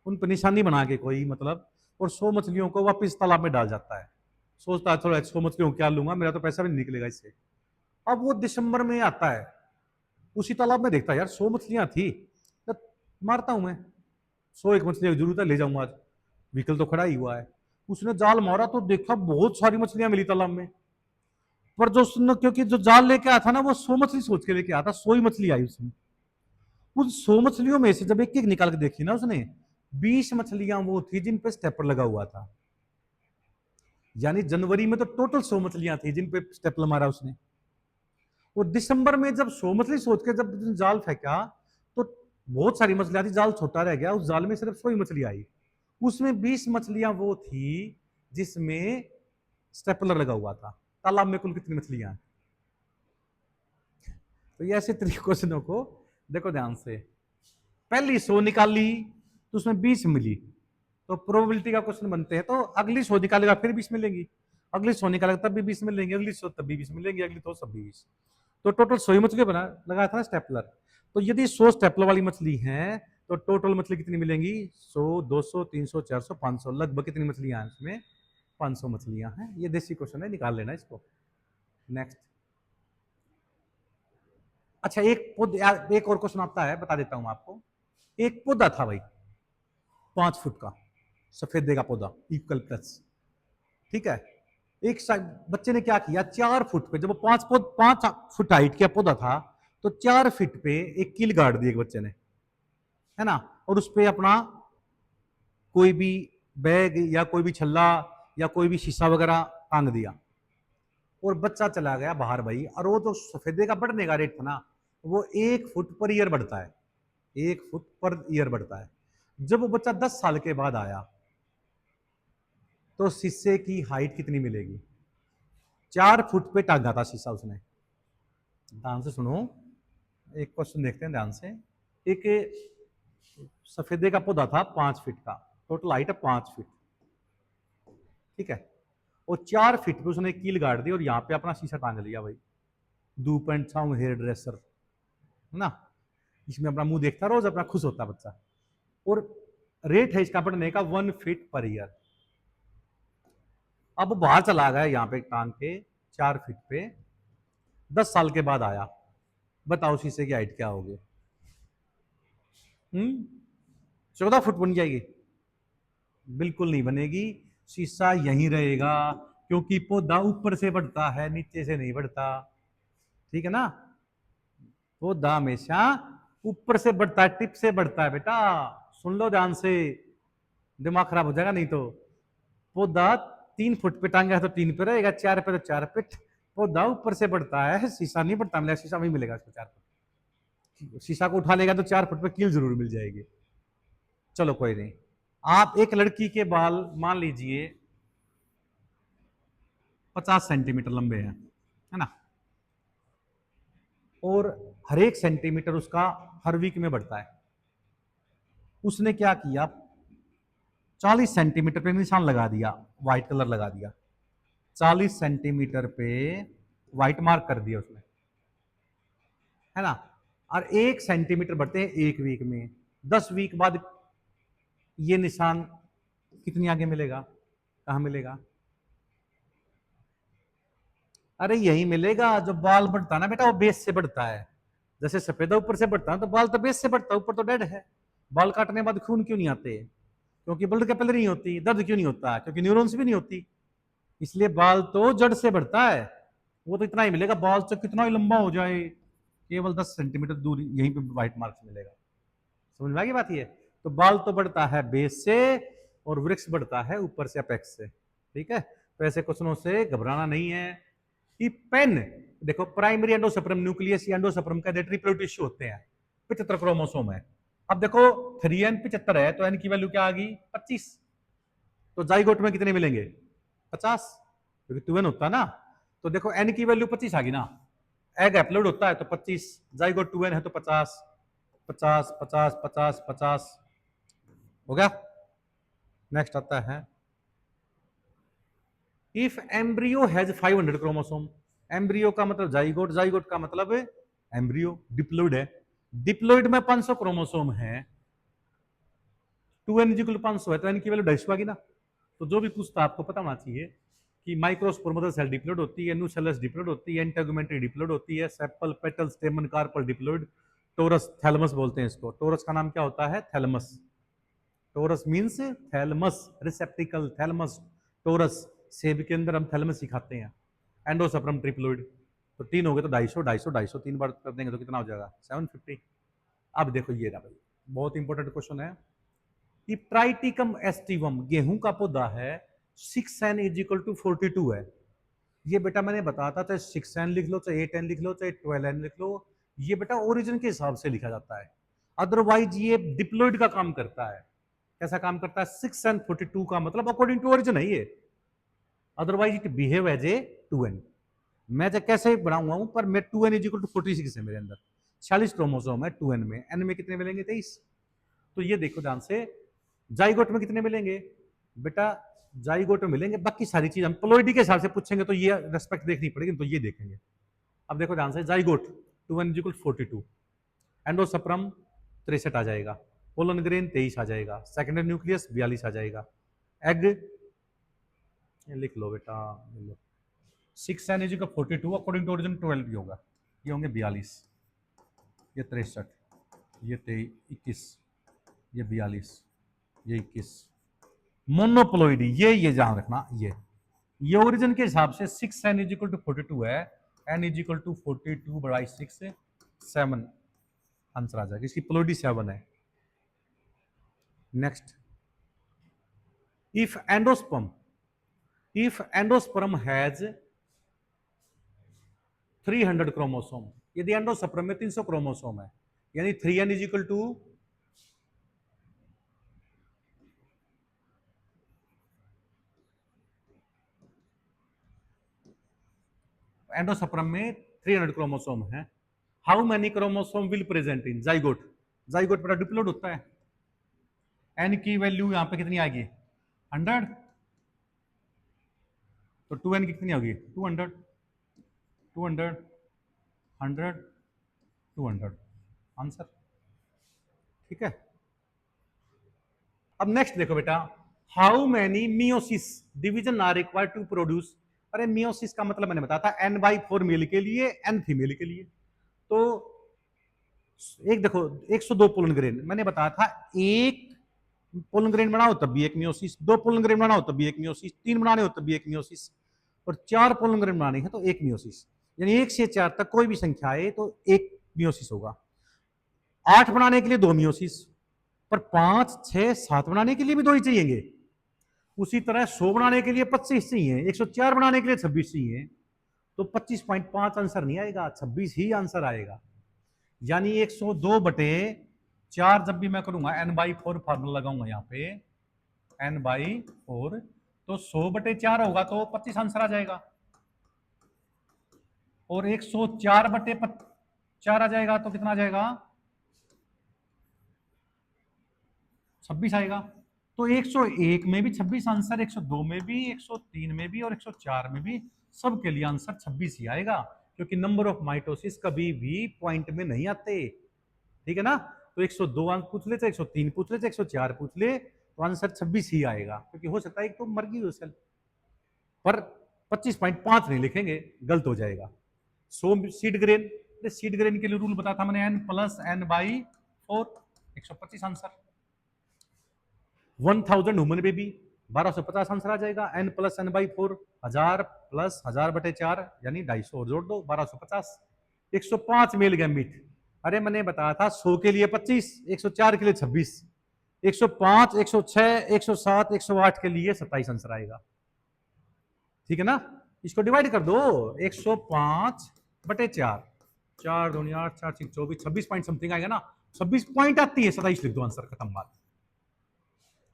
उन पर निशानी बना के कोई मतलब, और 100 मछलियों को वापस तालाब में डाल जाता है। सोचता है थोड़ा 100 मछलियों को क्या लूंगा, मेरा तो पैसा भी नहीं निकलेगा इससे। अब वो दिसंबर में आता है, उसी तालाब में देखता है यार 100 मछलियां थी, तो मारता हूं मैं, 101 मछलियां की जरूरत है, ले जाऊंगा आज, व्हीकल तो खड़ा ही हुआ है। उसने जाल मारा तो देखा बहुत सारी मछलियां मिली तालाब में, पर जो उसने, क्योंकि जो जाल लेके आया था ना वो 100 मछली सोच के लेके आया था, 100 ही मछली आई उसमें। उस 100 मछलियों में से जब एक एक निकाल के देखी ना उसने, 20 मछलियां वो थी जिन पे स्टेपलर लगा हुआ था। यानी जनवरी में तो टोटल 100 मछलियां थी जिन पे स्टेपलर मारा उसने, और दिसंबर में जब 100 मछली सोच के जब जाल फेंका तो बहुत सारी मछलियां थी, जाल छोटा रह गया, उस जाल में सिर्फ 100 ही मछली आई। उसमें 20 मछलियां वो थी जिसमें स्टेपलर लगा हुआ था। तालाब में कुल कितनी मछलियां हैं? तो ये ऐसे तरीके क्वेश्चनों को देखो ध्यान से। पहली 100 निकाली तो उसमें 20 मिली, तो प्रोबेबिलिटी का क्वेश्चन बनते हैं, तो अगली 100 निकालेगा फिर 20 मिलेंगी, अगली 100 निकालेगा तब भी 20 मिलेंगी, अगली 100 तब भी 20 मिलेंगी, अगली 100 सब भी 20। तो टोटल 100 ही मछली बना लगाया था ना स्टेपलर। तो यदि 100 स्टेपलर वाली मछली है तो टोटल मछली कितनी मिलेंगी? 100, 200, 300, 400, 500, लगभग कितनी मछलियां हैं इसमें? 500 मछलियां हैं। ये देसी क्वेश्चन है, निकाल लेना इसको। नेक्स्ट, अच्छा एक और क्वेश्चन आता है, बता देता हूं आपको। एक पौधा था भाई 5 फुट का, सफेदे का पौधा, इक्वल प्लस, ठीक है। एक बच्चे ने क्या किया, 4 फुट पे, जब वो 5 फुट हाइट का पौधा था, तो 4 फीट पे एक कील गाड़ दी एक बच्चे ने, है ना, और उस पे अपना कोई भी बैग या कोई भी छल्ला या कोई भी शीशा वगैरह टांग दिया, और बच्चा चला गया बाहर भाई। और वो तो सफेदे का बढ़ने का रेट था ना, वो 1 फुट पर ईयर बढ़ता है, 1 फुट पर ईयर बढ़ता है। जब वो बच्चा 10 साल के बाद आया, तो शीशे की हाइट कितनी मिलेगी? 4 फुट पे टांगा था शीशा उसने। ध्यान से सुनो, एक क्वेश्चन देखते हैं ध्यान से। एक सफेदे का पौधा था 5 फीट का, टोटल हाइट है 5 फीट, ठीक है, और 4 फीट पे उसने कील गाड़ दी और यहाँ पे अपना शीशा टांग लिया भाई। धूप एंड छाऊ हेयर ड्रेसर, है ना, इसमें अपना मुंह देखता रोज, अपना खुश होता बच्चा। और रेट है इसका बढ़ने का 1 फीट पर ईयर। अब बाहर चला गया यहाँ पे टांग के 4 फीट पे, 10 साल के बाद आया, बताओ शीशे की हाइट क्या होगी? 14 फुट बन जाएगी? बिल्कुल नहीं बनेगी, शीशा यहीं रहेगा, क्योंकि पौधा ऊपर से बढ़ता है, नीचे से नहीं बढ़ता, ठीक है ना। पौधा हमेशा ऊपर से बढ़ता है, टिप से बढ़ता है बेटा, सुन लो ध्यान से, दिमाग खराब हो जाएगा नहीं तो। पौधा 3 फुट पे टांगा है तो 3 पे रहेगा, 4 पे तो 4 पे। पौधा ऊपर से बढ़ता है, शीशा नहीं बढ़ता, मिलेगा शीशा वही मिलेगा इसको 4 फुट। शीशा को उठा लेगा तो 4 फुट पे कील जरूर मिल जाएगी। चलो कोई नहीं। आप एक लड़की के बाल मान लीजिए 50 सेंटीमीटर लंबे हैं, है ना, और हर एक सेंटीमीटर उसका हर वीक में बढ़ता है। उसने क्या किया, 40 सेंटीमीटर पे निशान लगा दिया, व्हाइट कलर लगा दिया, 40 सेंटीमीटर पे व्हाइट मार्क कर दिया उसने, है ना, और 1 सेंटीमीटर बढ़ते हैं 1 वीक में। 10 वीक बाद ये निशान कितनी आगे मिलेगा, कहां मिलेगा? अरे यही मिलेगा, जो बाल बढ़ता है ना बेटा, वो बेस से बढ़ता है। जैसे सफेदा ऊपर से बढ़ता है तो बाल तो बेस से बढ़ता है, ऊपर तो डेड है। बाल काटने के बाद खून क्यों नहीं आते? क्योंकि ब्लड कैपिलरी नहीं होती। दर्द क्यों नहीं होता? क्योंकि न्यूरॉन्स भी नहीं होती। इसलिए बाल तो जड़ से बढ़ता है। वो तो इतना ही मिलेगा, बाल तो कितना ही लंबा हो जाए, केवल 10 सेंटीमीटर दूर यहीं पे व्हाइट मार्क्स मिलेगा। समझ में आ गई बात? ये तो बाल तो बढ़ता है बेस से, और वृक्ष बढ़ता है ऊपर से, अपेक्स से, ठीक है। तो ऐसे क्वेश्चनों से घबराना नहीं है। कि पेन, देखो प्राइमरी एंडोसपर्म न्यूक्लियस या एंडोसपर्म का रिप्रोडक्टिव टिश्यू होते हैं, 75 क्रोमोसोम है। अब देखो 3n 75 है तो n की वैल्यू क्या आ गई? 25। तो जाइगोट में कितने मिलेंगे? 50, क्योंकि 2n होता है ना। तो देखो n की वैल्यू 25 आ गई ना। एग एप्लोड होता है तो 25, जाइगोट 2n है तो 50, 50 50 50 50 हो गया। नेक्स्ट आता है, if embryo has 500 chromosome. Embryo का मतलब जाइगोट, जाइगोट का मतलब एम्ब्रियो। डिप्लोइड है, डिप्लोइड में 500 क्रोमोसोम है, 2n इक्वल 500 है तो n की वैल्यू 250 आ गई ना। तो जो भी पूछता आपको पता होना चाहिए कि माइक्रोस्पोर्मल सेल डिप्लोइड होती है, न्यूसेलस डिप्लोइड होती है, इंटेगुमेंटरी डिप्लोइड होती है, sepal petal stamen carpel diploid, torus thalamus बोलते हैं इसको। टोरस का नाम क्या होता है? Thalamus. Torus means thalamus, receptacle thalamus, torus. सेब के अंदर हम थैलमस सिखाते हैं। Endosperm triploid. तो 3 हो गए तो 250 250 250, 3 बार कर देंगे तो कितना हो जाएगा? 750। अब देखो ये रहा भाई, बहुत इंपॉर्टेंट क्वेश्चन है कि ट्राइटिकम एस्टिवम गेहूं का पौधा है, 6n इज इक्वल टू 42 है। ये बेटा मैंने बताया था, चाहे 6n लिख लो, चाहे 8n लिख लो, चाहे 12n लिख लो, ये बेटा ओरिजिन के हिसाब से लिखा जाता है। अदरवाइज ये डिप्लोइड का काम करता है। कैसा काम करता है? 6n 42 का मतलब अकॉर्डिंग टू ओरिजिन है ये, otherwise it behave as a 2n। मैं चाहे कैसे बनाऊंगा हूं, पर मैं 2n इज इक्वल टू 46 है मेरे अंदर, 46 क्रोमोसोम है 2n में। n में कितने मिलेंगे? 23। तो ये देखो ध्यान से, जाइगोट में कितने मिलेंगे बेटा? जाइगोट में मिलेंगे, बाकी सारी चीज हम प्लोइडी के हिसाब से पूछेंगे तो ये रेस्पेक्ट देखनी पड़ेगी, तो ये देखेंगे। अब देखो ध्यान से, जाइगोट 2n इक्वल 42, एंडोसपर्म 63 आ जाएगा, पोलन ग्रेन 23 आ जाएगा, सेकेंडरी न्यूक्लियस 42 आ जाएगा, एग लिख लो बेटा, 6n is equal 42, according to origin 12 भी होगा, ये होंगे 42, ये 63, ये 21, ये 42, ये 21। मोनोप्लोइडी, ये ध्यान रखना, ये ये ओरिजिन के हिसाब से 6n इज इक्वल टू 42 है, n इज इक्वल टू 42 बराबर 6 7 आंसर आ जाएगा। इसकी प्लोडी 7 है। Next, if endosperm has 300 chromosome, यदि एंडोस्पर्म में 300 क्रोमोसोम है, यानी 3n is equal to endosperm में 300 क्रोमोसोम है। How many chromosome will present in zygote? Zygote पर डिप्लॉइड होता है। एन की वैल्यू यहां पे कितनी आएगी? 100। तो 2n की कितनी होगी? 200 200 100 200 आंसर। ठीक है। अब नेक्स्ट देखो बेटा, how many meiosis division are required to produce. अरे मियोसिस का मतलब मैंने बताया था n/4 मेल के लिए, n फीमेल के लिए। तो एक देखो 102 पोलन ग्रेन मैंने बताया था, एक पोलन ग्रेन बनाओ तब भी एक मियोसिस, 2 पोलन ग्रेन बनाओ तब भी एक मियोसिस, 3 बनाने हो तब भी एक मियोसिस, और 4 पोलन ग्रेन बनाने हैं तो एक मियोसिस। यानी 1 से 4 तक कोई भी संख्या आए तो एक मियोसिस होगा। 8 बनाने के लिए 2 मियोसिस, पर 5 6 7 बनाने के लिए भी 2 ही चाहिए। उसी तरह 100 बनाने के लिए 25 चाहिए, 104 बनाने के लिए 26 चाहिए। तो 25.5 आंसर नहीं आएगा, 26 ही आंसर आएगा। यानी 102 बटे 4 जब भी मैं करूंगा, n/4 फार्मूला लगाऊंगा यहाँ पे, n/4, तो 100 बटे 4 होगा तो 25 आंसर आ जाएगा। और 104 बटे 4 आ जाएगा तो कितना आ जाएगा? 26 आएगा। तो 101 में भी 26 आंसर, 102 में भी, 103 में भी और 104 में भी, सबके लिए आंसर 26 ही आएगा, क्योंकि नंबर ऑफ माइटोसिस कभी भी पॉइंट में नहीं आते। ठीक है ना? तो 102 अंक पूछ ले, 103 पूछ ले, 104 पूछ ले, तो आंसर 26 ही आएगा, क्योंकि हो सकता है एक तो मर गई हो सेल, पर 25.5 नहीं लिखेंगे, गलत हो जाएगा। सीड ग्रेन, सीड ग्रेन के लिए रूल बताया था मैंने, n+n/4, 125 answer. 1000 human baby, 1250 answer आ जाएगा। n+n/4, 1000 + 1000 बटे 4 यानी 250, और जोड़ दो 1250। 105 मेल गैमीट, अरे मैंने बताया था 100 के लिए 25, 104 के लिए 26, 105, 106, 107, 108 के लिए 27 आंसर आएगा। ठीक है ना? इसको डिवाइड कर दो, 105 बटे 4, 4 2 8 4 6 24, 26 पॉइंट समथिंग आएगा ना, 26 पॉइंट आती है, 27 लिख दो, आंसर खत्म बात,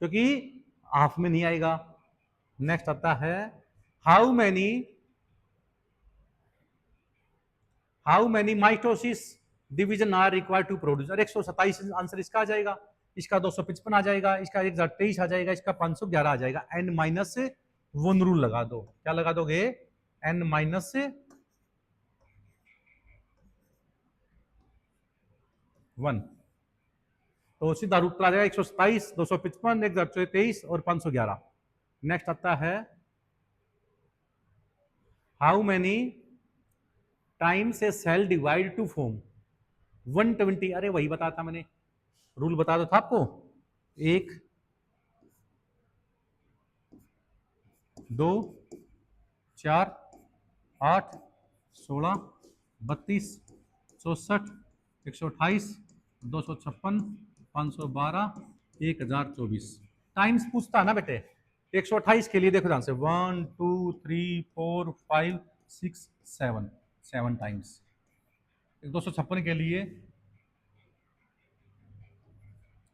क्योंकि हाफ में नहीं आएगा। नेक्स्ट आता है, how many mitosis division are required to produce. 127 answer इसका आ जाएगा, इसका 255 आ जाएगा, इसका 1023 आ जाएगा, इसका 511 आ जाएगा। n-1 रूल लगा दो। क्या लगा दोगे? n-1, तो सीधा रूट आ जाएगा 127, 255, 1023 और 511। नेक्स्ट आता है, how many times a cell divide to form 120। अरे वही बताया था मैंने, रूल बता दो था आपको, 1 2 4 8 16 32 64 128 256 512 1024 टाइम्स पूछता ना बेटे। 128 के लिए देखो ध्यान से, 1 2 3 4 5 6 7 टाइम्स। 256 के लिए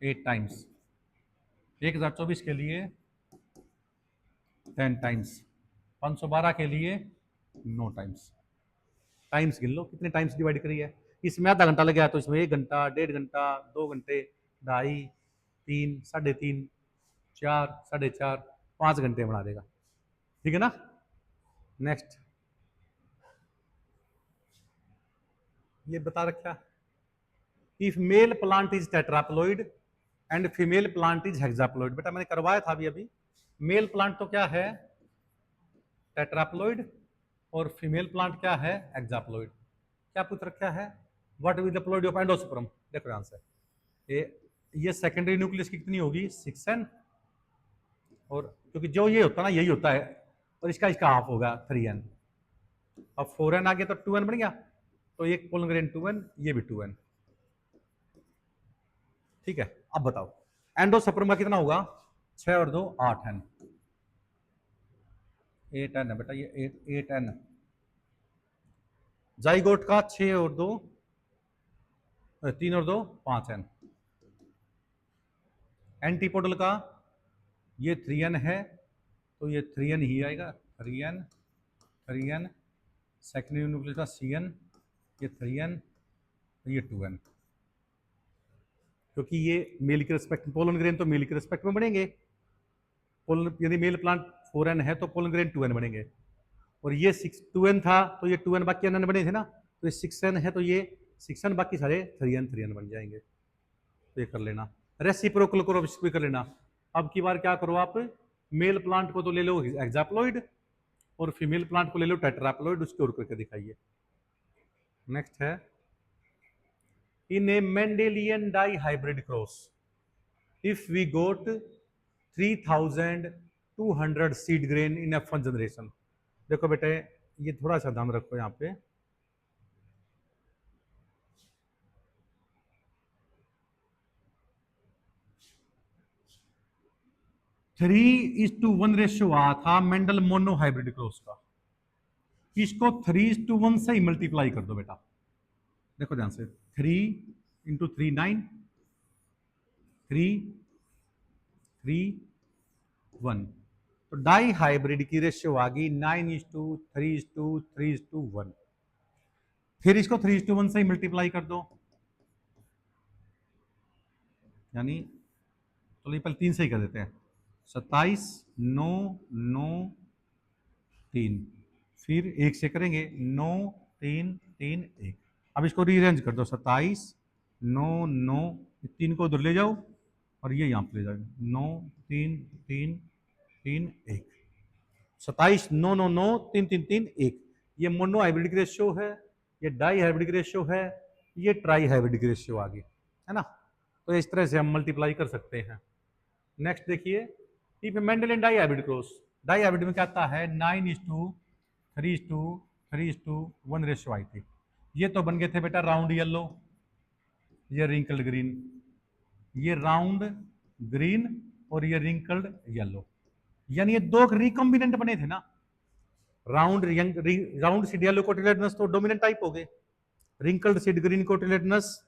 8 टाइम्स, 1024 के लिए 10 टाइम्स, 512 के लिए 9 टाइम्स। टाइम्स गिन लो कितने टाइम्स डिवाइड करी है। इसमें आधा घंटा लग गया तो इसमें 1 घंटा, 1.5 घंटा, 2 घंटे, 2.5, 3, 3.5, 4, 4.5, 5 घंटे बना देगा। ठीक है ना? नेक्स्ट, ये बता रखा, if male plant is tetraploid and female plant is hexaploid. बेटा मैंने करवाया था अभी। मेल प्लांट तो क्या है? टेट्राप्लॉइड, और फीमेल प्लांट क्या है? हेक्साप्लॉइड। क्या पूछ रखा है? What is the ploidy of endosperm? देखो आंसर, ये सेकेंडरी न्यूक्लियस की कितनी होगी? 6n, और क्योंकि जो ये होता है ना, यही होता है, और इसका इसका हाफ होगा 3n। अब 4n आ गया तो 2n बन गया, तो एक पोलन ग्रेन 2n, ये भी 2n। ठीक है, अब बताओ एंडोसपर्म का कितना होगा, 6 और 2 8n, 8n है बेटा, ये 8n। जाइगोट का 6 और 2 3 और 2 5n। एंटीपोडल का ये 3n है तो ये 3n ही आएगा, 3n 3n। सेकेंडरी न्यूक्लियस का cn, ये 3n, ये 2n। क्योंकि ये मेल के रिस्पेक्ट, पोलन ग्रेन तो मेल के रिस्पेक्ट में बनेंगे। पोलन यदि मेल प्लांट 4n है तो पोलन ग्रेन 2n बनेंगे, और ये 2n था तो ये 2n बाकी n बने थे ना, तो ये 6n है तो ये 6n, बाकी सारे 3n 3n बन जाएंगे। तो ये कर लेना, रेसिप्रोकल करो भी कर लेना। अब की बार क्या करो आप, मेल प्लांट को तो ले लो हेक्साप्लॉइड और फीमेल प्लांट को ले लो टेट्राप्लॉइड, उसके और करके दिखाइए। नेक्स्ट है, in a Mendelian dihybrid cross if we got 3200 seed grain in F1 generation. देखो बेटे ये थोड़ा सा ध्यान रखो यहाँ पे, three is to one ratio आया था मेंडल मोनो हाइब्रिड क्रॉस का, इसको 3:1 से ही मल्टीप्लाई कर दो बेटा। देखो ध्यान से, 3 इंटू 3 9, 3 3 1, तो डाई हाइब्रिड की रेशियो आ गई 9:3:3:1। फिर इसको 3:1 से ही मल्टीप्लाई कर दो, यानी तो ये पहले 3 से ही कर देते हैं, 27 9 9 3, फिर 1 से करेंगे 9 3 3 1। अब इसको रीअरेंज कर दो, 27 9 9, 3 को उधर ले जाओ और ये यहाँ पे ले जाओ, 9 3 3 3 1, 27 9 9 9 3 3 3 1। ये मोनो हाइब्रिड की रेशियो है, ये डाई हाइब्रिड की रेशियो है, ये ट्राई हाइब्रिड की रेशियो आ गई है ना। तो इस तरह से हम मल्टीप्लाई कर सकते हैं। नेक्स्ट देखिए, if Mendelian dihybrid cross, dihybrid में क्या आता है 9:3:3:1 रेशियो आई थी। ये तो बन गए थे बेटा राउंड येलो, ये रिंकल्ड ग्रीन, ये राउंड ग्रीन और ये रिंकल्ड येलो, यानी ये दो रिकॉम्बिनेंट बने थे ना। राउंड सीड येलो कोटिलेडनस तो डोमिनेंट टाइप हो गए, wrinkled seed green cotyledons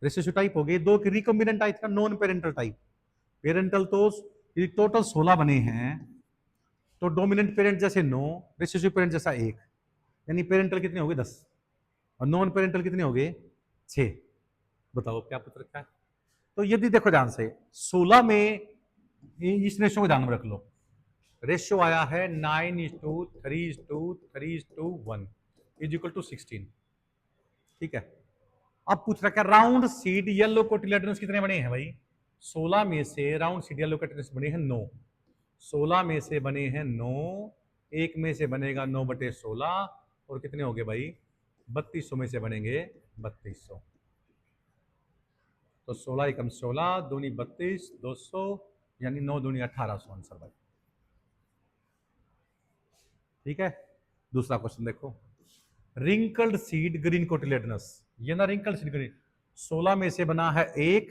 recessive type हो गए, दो की रिकॉम्बिनेंट टाइप का नॉन पेरेंटल टाइप। पेरेंटल तो टोटल 16 बने हैं, तो डोमिनेंट पेरेंट जैसे 9, रिसेसिव पेरेंट जैसा 1, यानी पेरेंटल कितने हो गए 10 और नॉन पेरेंटल कितने हो गए 6। बताओ क्या पता रखा है। तो यदि देखो ध्यान से 16 में इस रेशियो को ध्यान में रख लो, रेशियो आया है 9:3:3:1 इज इक्वल टू 16। ठीक है, अब पूछ रहा क्या राउंड सीड येलो कोटिलेडनस कितने बने हैं भाई, 16 में से राउंड सीड येलो कोटिलेडनस बने हैं 9, 16 में से बने हैं 9, एक में से बनेगा 9/16 और कितने हो गए भाई 3200 में से बनेंगे 3200। तो 16 एकम 16 दूनी 32 200, यानी 9 दूनी 1800 आंसर भाई। ठीक है, दूसरा क्वेश्चन देखो, रिंकल्ड सीड ग्रीन कोटिलेडनस, ये ना रिंकल्ड सीड ग्रीन 16 में से बना है 1,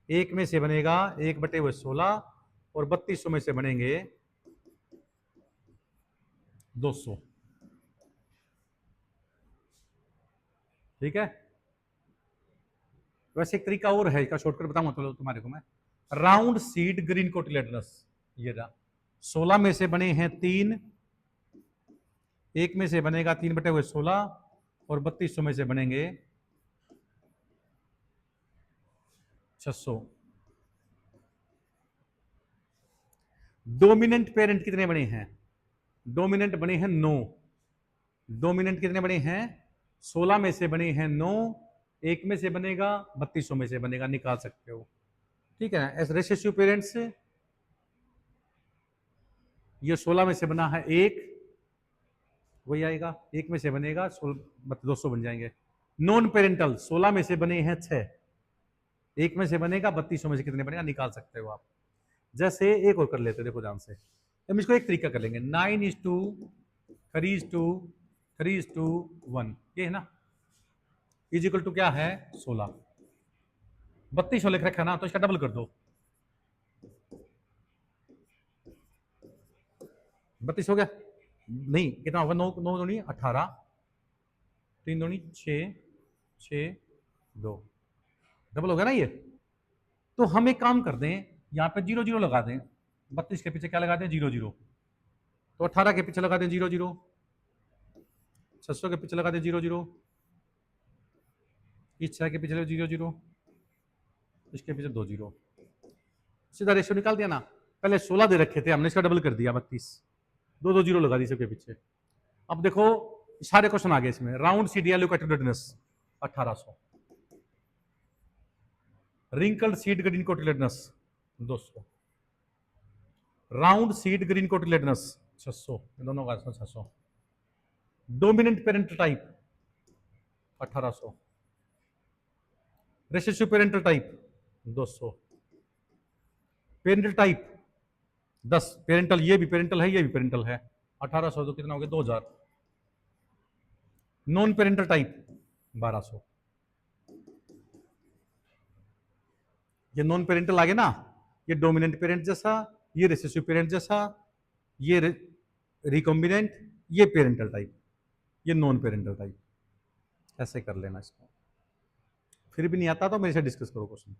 एक में से बनेगा 1/16 और 3200 में से बनेंगे 200। ठीक है, वैसे एक तरीका और है, इसका शॉर्टकट बताऊंगा तो तुम्हारे को मैं। राउंड सीड ग्रीन कोटिलेडनस, ये रहा 16 में से बने हैं 3, एक में से बनेगा 3/16 और 3200 में से बनेंगे 600। डोमिनेंट पेरेंट कितने बने हैं, डोमिनेंट बने हैं 9, डोमिनेंट कितने बने हैं 16 में से बने हैं 9, एक में से बनेगा 3200 में से बनेगा, निकाल सकते हो। ठीक है ना, एस रेसेसिव पेरेंट्स ये 16 में से बना है 1, वही आएगा, एक में से बनेगा 200 बन जाएंगे। नॉन पेरेंटल 16 में से बने हैं 6, एक में से बनेगा 3200 में से कितने बनेगा, निकाल सकते हो आप। जैसे एक और कर लेते, देखो ध्यान से, हम इसको एक तरीका कर लेंगे, 9:3:3:1, ये है ना, इज इक्वल टू क्या है 16। 32 लिख रखा ना, तो इसका डबल कर दो, 32 हो गया, नहीं कितना होगा, 9 9 दूनी 18, 3 दूनी 6, 6 2, डबल हो गया ना ये। तो हम एक काम कर दें, यहाँ पे 0 0 लगा दें, 32 के पीछे क्या लगा दें 0 0, तो 18 के पीछे लगा दें 0 0, 600 के पीछे लगा दें 0 0, इस 6 के पीछे 0 0, इसके पीछे 2 0, सीधा रेशियो निकाल दिया ना। पहले 16 दे रखे थे, हमने इसका डबल कर दिया 32, 2 2 0 लगा दी सबके पीछे। अब देखो सारे क्वेश्चन आ गए इसमें, round seed yellow cotyledons 1800, wrinkled seed green cotyledons 200, round seed green cotyledons 600, दोनों का 600, dominant parental type 1800, recessive parental type 200, parental type 10, parental ये भी पेरेंटल है, ये भी पेरेंटल है, 1800 तो कितना हो गया 2000, नॉन पेरेंटल टाइप 1200, ये नॉन पेरेंटल आ गया ना, ये डोमिनेंट पेरेंट जैसा, ये रिसेसिव पेरेंट जैसा, ये रिकॉम्बिनेंट, ये पेरेंटल टाइप, ये नॉन पेरेंटल टाइप, ऐसे कर लेना इसको। फिर भी नहीं आता तो मेरे से डिस्कस करो क्वेश्चन।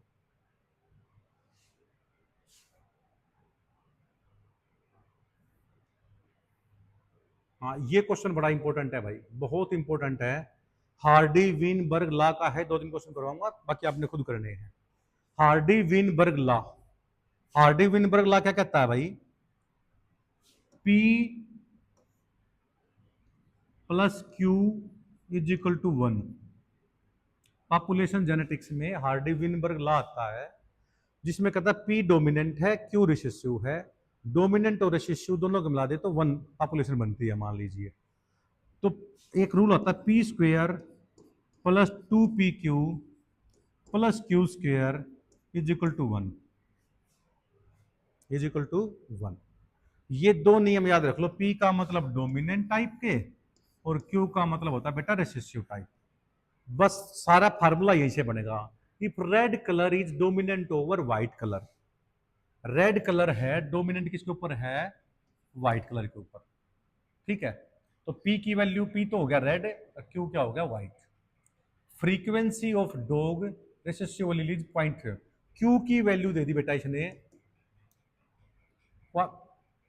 हाँ ये क्वेश्चन बड़ा इंपॉर्टेंट है भाई, बहुत इंपॉर्टेंट है, हार्डी विनबर्ग लॉ का है, 2 दिन क्वेश्चन करवाऊंगा, बाकी आपने खुद करने हैं। Hardy Weinberg law, Hardy Weinberg law क्या कहता है भाई, P plus Q is equal to 1। Population genetics में हार्डी विनबर्ग लॉ आता है, जिसमें कहता है P डोमिनेंट है, Q रिसेसिव है, डोमिनेंट और रिसेसिव दोनों को मिला दे तो 1 पॉपुलेशन बनती है, मान लीजिए। तो एक रूल होता है P square plus 2PQ plus Q square is equal to 1, is equal to 1। ये दो नियम याद रख लो, P का मतलब डोमिनेंट टाइप के और Q का मतलब होता है बेटा रिसेसिव टाइप। बस सारा फार्मूला यहीं से बनेगा, if red colour is dominant over white colour, red colour है डोमिनेंट किसके ऊपर है, व्हाइट कलर के ऊपर, ठीक है। तो P की वैल्यू, P तो हो गया रेड और Q क्या हो गया white. Frequency of dog recessive allele 0.3, Q की वैल्यू दे दी बेटा इसने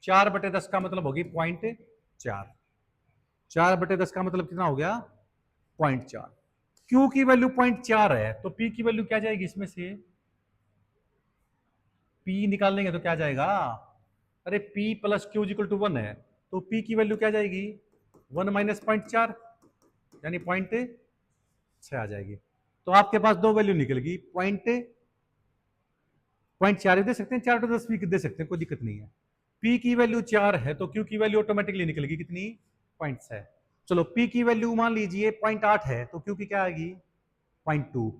4/10 का मतलब होगी 0.4, 4/10 का मतलब कितना हो गया 0.4। Q की वैल्यू 0.4 है, तो P की वैल्यू क्या जाएगी इसमें से, P निकाल लेंगे तो क्या जाएगा, अरे P plus Q equal to 1 है, तो P की वैल्यू क्या जाएगी 1 माइनस 0.4 यानी 0.6 आ जाएगी। तो आपके पास दो वैल्यू निकलेगी, 0.4 दे सकते हैं, 4/10 भी दे सकते हैं, कोई दिक्कत नहीं है। P की वैल्यू 4 है तो Q की वैल्यू ऑटोमेटिकली निकलेगी कितनी 0.6। चलो P की वैल्यू मान लीजिए 0.8 है तो Q की क्या आएगी 0.2,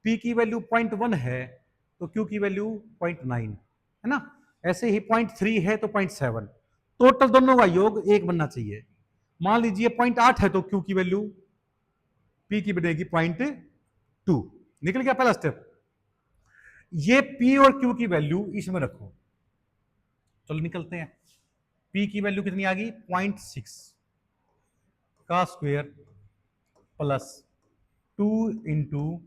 P की वैल्यू 0.1 है तो Q की वैल्यू 0.9 है ना, ऐसे ही 0.3 है तो 0.7, टोटल दोनों का योग 1 बनना चाहिए। मान लीजिए 0.8 है तो Q की वैल्यू P की बनेगी 0.2, निकल गया पहला स्टेप। ये P और Q की वैल्यू इसमें रखो, चलो निकलते हैं। P की वैल्यू कितनी आ गई 0.6 का स्क्वायर प्लस 2 इंटू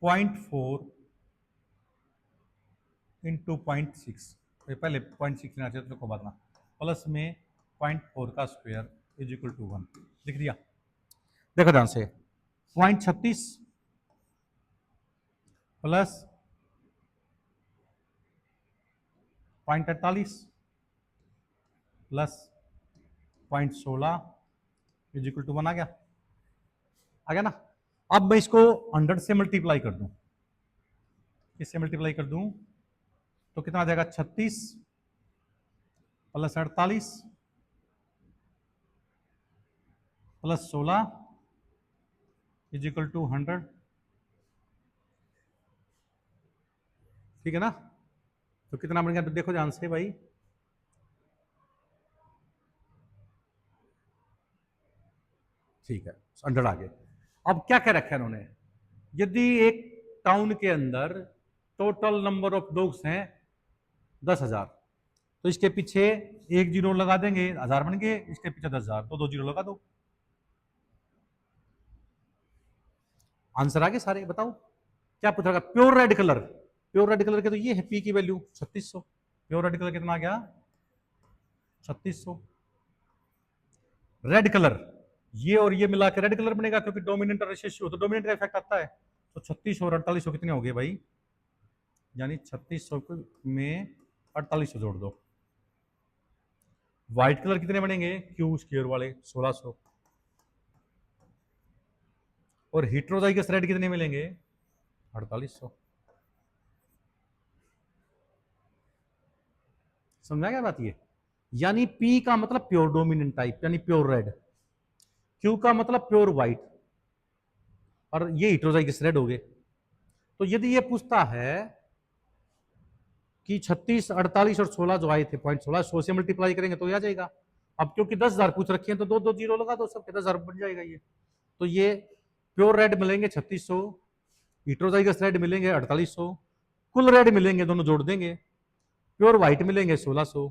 0.4 इंटू 0.6, पहले 0.6 लेना चाहिए तो बात ना, प्लस में 0.4 का स्क्वायर इज इक्वल टू 1, लिख दिया। देखो ध्यान से 0.36 plus 0.48 plus 0.16 is equal to 1 आ गया ना। अब मैं इसको 100 से मल्टीप्लाई कर दूं, इससे मल्टीप्लाई कर दूं तो कितना आ जाएगा 36 plus 48 plus 16 is equal to 100, ठीक है ना। तो कितना बन गया, तो देखो ध्यान से भाई, ठीक है 100 आ गए। अब क्या क्या रखा है उन्होंने, यदि एक टाउन के अंदर टोटल नंबर ऑफ डॉग्स हैं 10,000, तो इसके पीछे एक जीरो लगा देंगे, 1000 बन गए, इसके पीछे 10,000, तो 2 जीरो लगा दो, आंसर आ गए सारे। बताओ क्या पूछा, pure red colour, pure red colour के तो ये है पी की वैल्यू 3600, प्योर रेड कलर कितना आ गया 3600। रेड कलर ये और ये मिला के रेड कलर बनेगा, क्योंकि डोमिनेंट और रिसेसिव तो डोमिनेंट का इफेक्ट आता है। तो 3600 और 4800 कितने हो गए भाई, यानी 3600 में 4800 जोड़ दो। व्हाइट कलर कितने बनेंगे, क्यू स्क्वायर वाले 1600, और हिट्रोजाइगस रेड कितने मिलेंगे 4800। समझा क्या बात ये, यानी पी का मतलब प्योर डोमिनेंट टाइप यानी प्योर रेड, क्यू का मतलब प्योर व्हाइट, और ये हिट्रोजाइगस रेड हो गए। तो यदि ये पूछता है कि 36, 48 और 16 जो आए थे, पॉइंट 16, 100 से मल्टीप्लाई करेंगे तो ये आ जाएगा। अब क्योंकि 10,000 पूछ रखे हैं तो दो दो जीरो लगा दो, सबके 10,000 बन जाएगा ये। तो ये प्योर रेड मिलेंगे 3600, हिट्रोजाइगस रेड मिलेंगे 4800, कुल रेड मिलेंगे दोनों जोड़ देंगे, प्योर व्हाइट मिलेंगे 1600।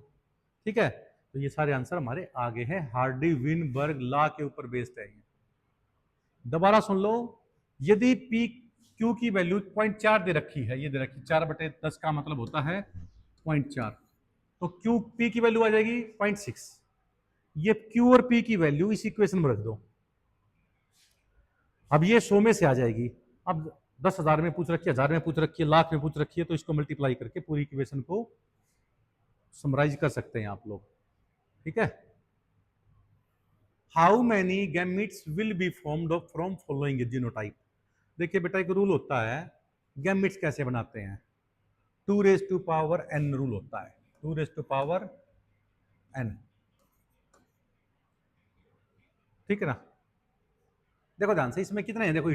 ठीक है, तो ये सारे आंसर हमारे आगे हैं, हार्डी विनबर्ग लॉ के ऊपर बेस्ड है। दोबारा सुन लो, यदि पी क्यू की वैल्यू 0.4 दे रखी है, ये दे रखी 4/10 का मतलब होता है 0.4, तो क्यू पी की वैल्यू आ जाएगी 0.6। ये क्यू और पी की वैल्यू इस इक्वेशन में रख दो, अब ये 100 में से आ जाएगी। अब 10,000 में पूछ रखी है, 1000 में पूछ रखी है, लाख में पूछ रखी है, तो इसको मल्टीप्लाई करके पूरी इक्वेशन को समराइज कर सकते हैं आप लोग। ठीक है, how many gametes will be formed from following genotype. देखिए बेटा, एक रूल होता है, गैमिट्स कैसे बनाते हैं, 2⁻n रूल होता है, 2⁻n। ठीक है ना, देखो ध्यान से, इसमें कितने हैं, देखो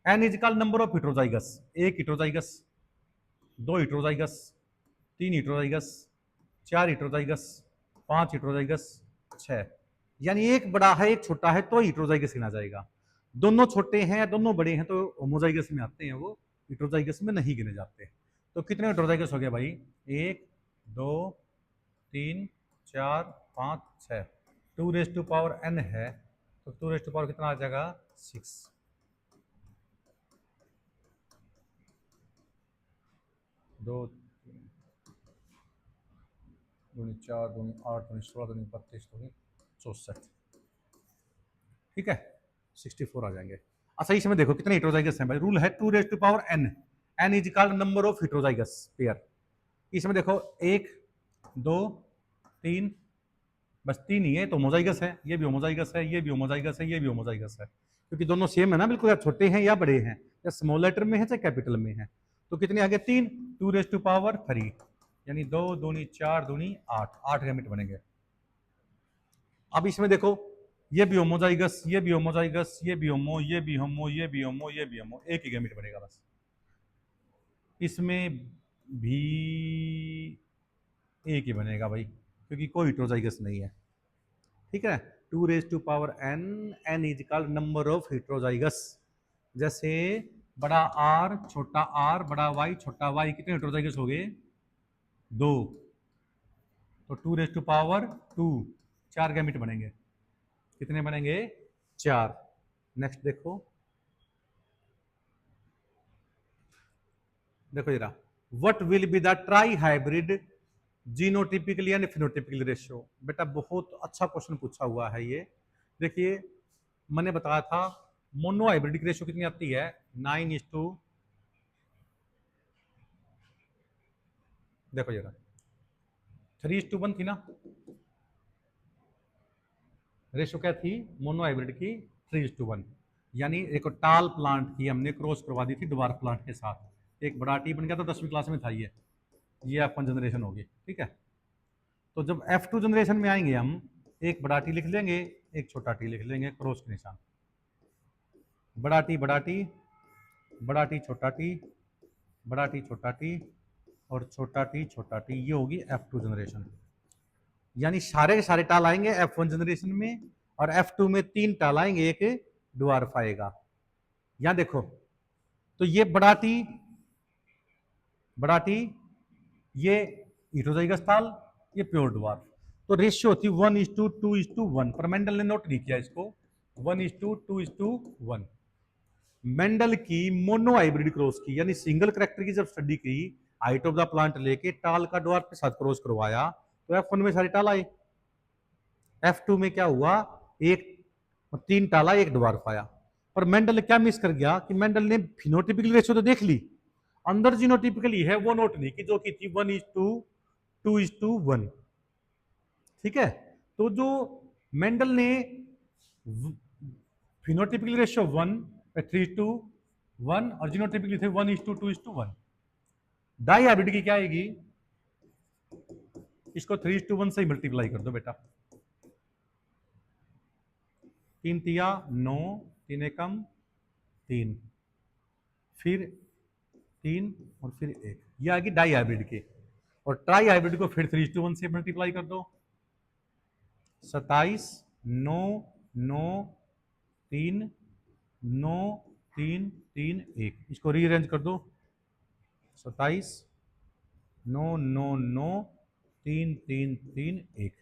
n is equal number of heterozygous, एक हिट्रोजाइगस, दो हिट्रोजाइगस, तीन हिट्रोजाइगस, चार हिट्रोजाइगस, पांच हिट्रोजाइगस, 6। यानी एक बड़ा है एक छोटा है तो हिट्रोजाइगस गिना जाएगा, दोनों छोटे हैं दोनों बड़े हैं तो होमोजाइगस में आते हैं, वो हिट्रोजाइगस में नहीं गिने जाते। तो कितने हिट्रोजाइगस हो गए भाई, 1 2 3 4 5 6, 2⁻n है, तो 2 कितना आ जाएगा 6। 2 दूनी 4 दूनी 8 दूनी 16 दूनी 32 दूनी 64। ठीक है, 64 आ जाएंगे। अच्छा इसमें देखो कितने हिट्रोजाइगस हैं भाई, रूल है 2⁻n, n is equal number of heterozygous pair. इसमें देखो 1 2 3, बस 3 ही है तो होमोजाइगस है, ये भी होमोजाइगस है, ये भी होमोजाइगस है, ये भी होमोजाइगस है, क्योंकि दोनों सेम है ना बिल्कुल, या छोटे हैं या बड़े हैं, या स्मॉल लेटर में है चाहे कैपिटल में है। तो कितने आ गए 3, 2⁻3, यानी 2 दूनी 4 दूनी 8, 8 गैमेट बनेंगे। अब इसमें देखो, ये भी होमोजाइगस, ये भी होमोजाइगस, ये भी होमो, ये भी होमो, ये भी होमो, ये भी होमो, एक ही गैमेट बनेगा बस। इसमें भी एक ही बनेगा भाई, क्योंकि कोई हिट्रोजाइगस नहीं है। ठीक है, 2⁻n, n is equal number of heterozygous. जैसे बड़ा R छोटा r बड़ा Y छोटा y, कितने हिट्रोजाइगस हो गए 2, तो 2⁻2, 4 गैमेट बनेंगे। कितने बनेंगे 4। नेक्स्ट देखो, देखो जरा, what will be the trihybrid genotypically and phenotypical ratio. बेटा बहुत अच्छा क्वेश्चन पूछा हुआ है ये। देखिए मैंने बताया था मोनो हाइब्रिड की रेशियो कितनी आती है 9:, देखो जरा 3:1 थी ना रेशियो, क्या थी मोनो हाइब्रिड की 3:1। यानी एक टाल प्लांट की हमने क्रॉस करवा दी थी ड्वार्फ प्लांट के साथ, एक बड़ा टी बन गया था, 10वीं क्लास में था ये F1 जनरेशन होगी। ठीक है, तो जब F2 जनरेशन में आएंगे हम, एक बड़ा टी लिख लेंगे, एक छोटा टी लिख लेंगे, क्रॉस के निशान, बड़ा टी बड़ा टी, बड़ा टी छोटा टी, बड़ा टी छोटा टी, और छोटा टी, ये होगी F2 जनरेशन। यानी सारे के सारे टाल आएंगे F1 जनरेशन में, और F2 में 3 टाल आएंगे, एक ड्वार्फ आएगा। यहां देखो, तो ये बड़ा टी, ये हीटेरोजाइगस ताल, ये प्योर ड्वार्फ। तो रेशियो होती 1:2:1, पर मेंडल ने नोट नहीं किया इसको, 1:2:1। मेंडल की मोनो हाइब्रिड क्रॉस की, यानी सिंगल करेक्टर की जब स्टडी की, हाइट ऑफ द प्लांट लेके टाल का ड्वार्फ के साथ क्रॉस करवाया, तो F1 में सारे टाल आए। F2 में क्या हुआ, एक 3 टाला, एक ड्वार्फ आया। पर मेंडल ने क्या मिस कर गया कि मेंडल ने फिनोटिपिकल रेशियो तो देख ली, अंदर जीनोटिपिकली है वो नोट नहीं की, जो की थी 1:2:1। ठीक है, तो जो मेंडल ने फिनोटिपिकल रेशियो 1:3:1 और जीनोटिपिकली थे 1:2:1। डाई हाइब्रिड की क्या आएगी, इसको 3:1 से ही मल्टीप्लाई कर दो बेटा, 3 तिया 9, 3 एकम 3, फिर 3 और फिर 1, ये आ गई डाई हाइब्रिड की। और ट्राई हाइब्रिड को फिर 3:1 से मल्टीप्लाई कर दो, 27, 9, 9, 3, 9, 3, 3, 1, इसको रीअरेंज कर दो, 27, 9, 9, 9, 3, 3, 3, 1,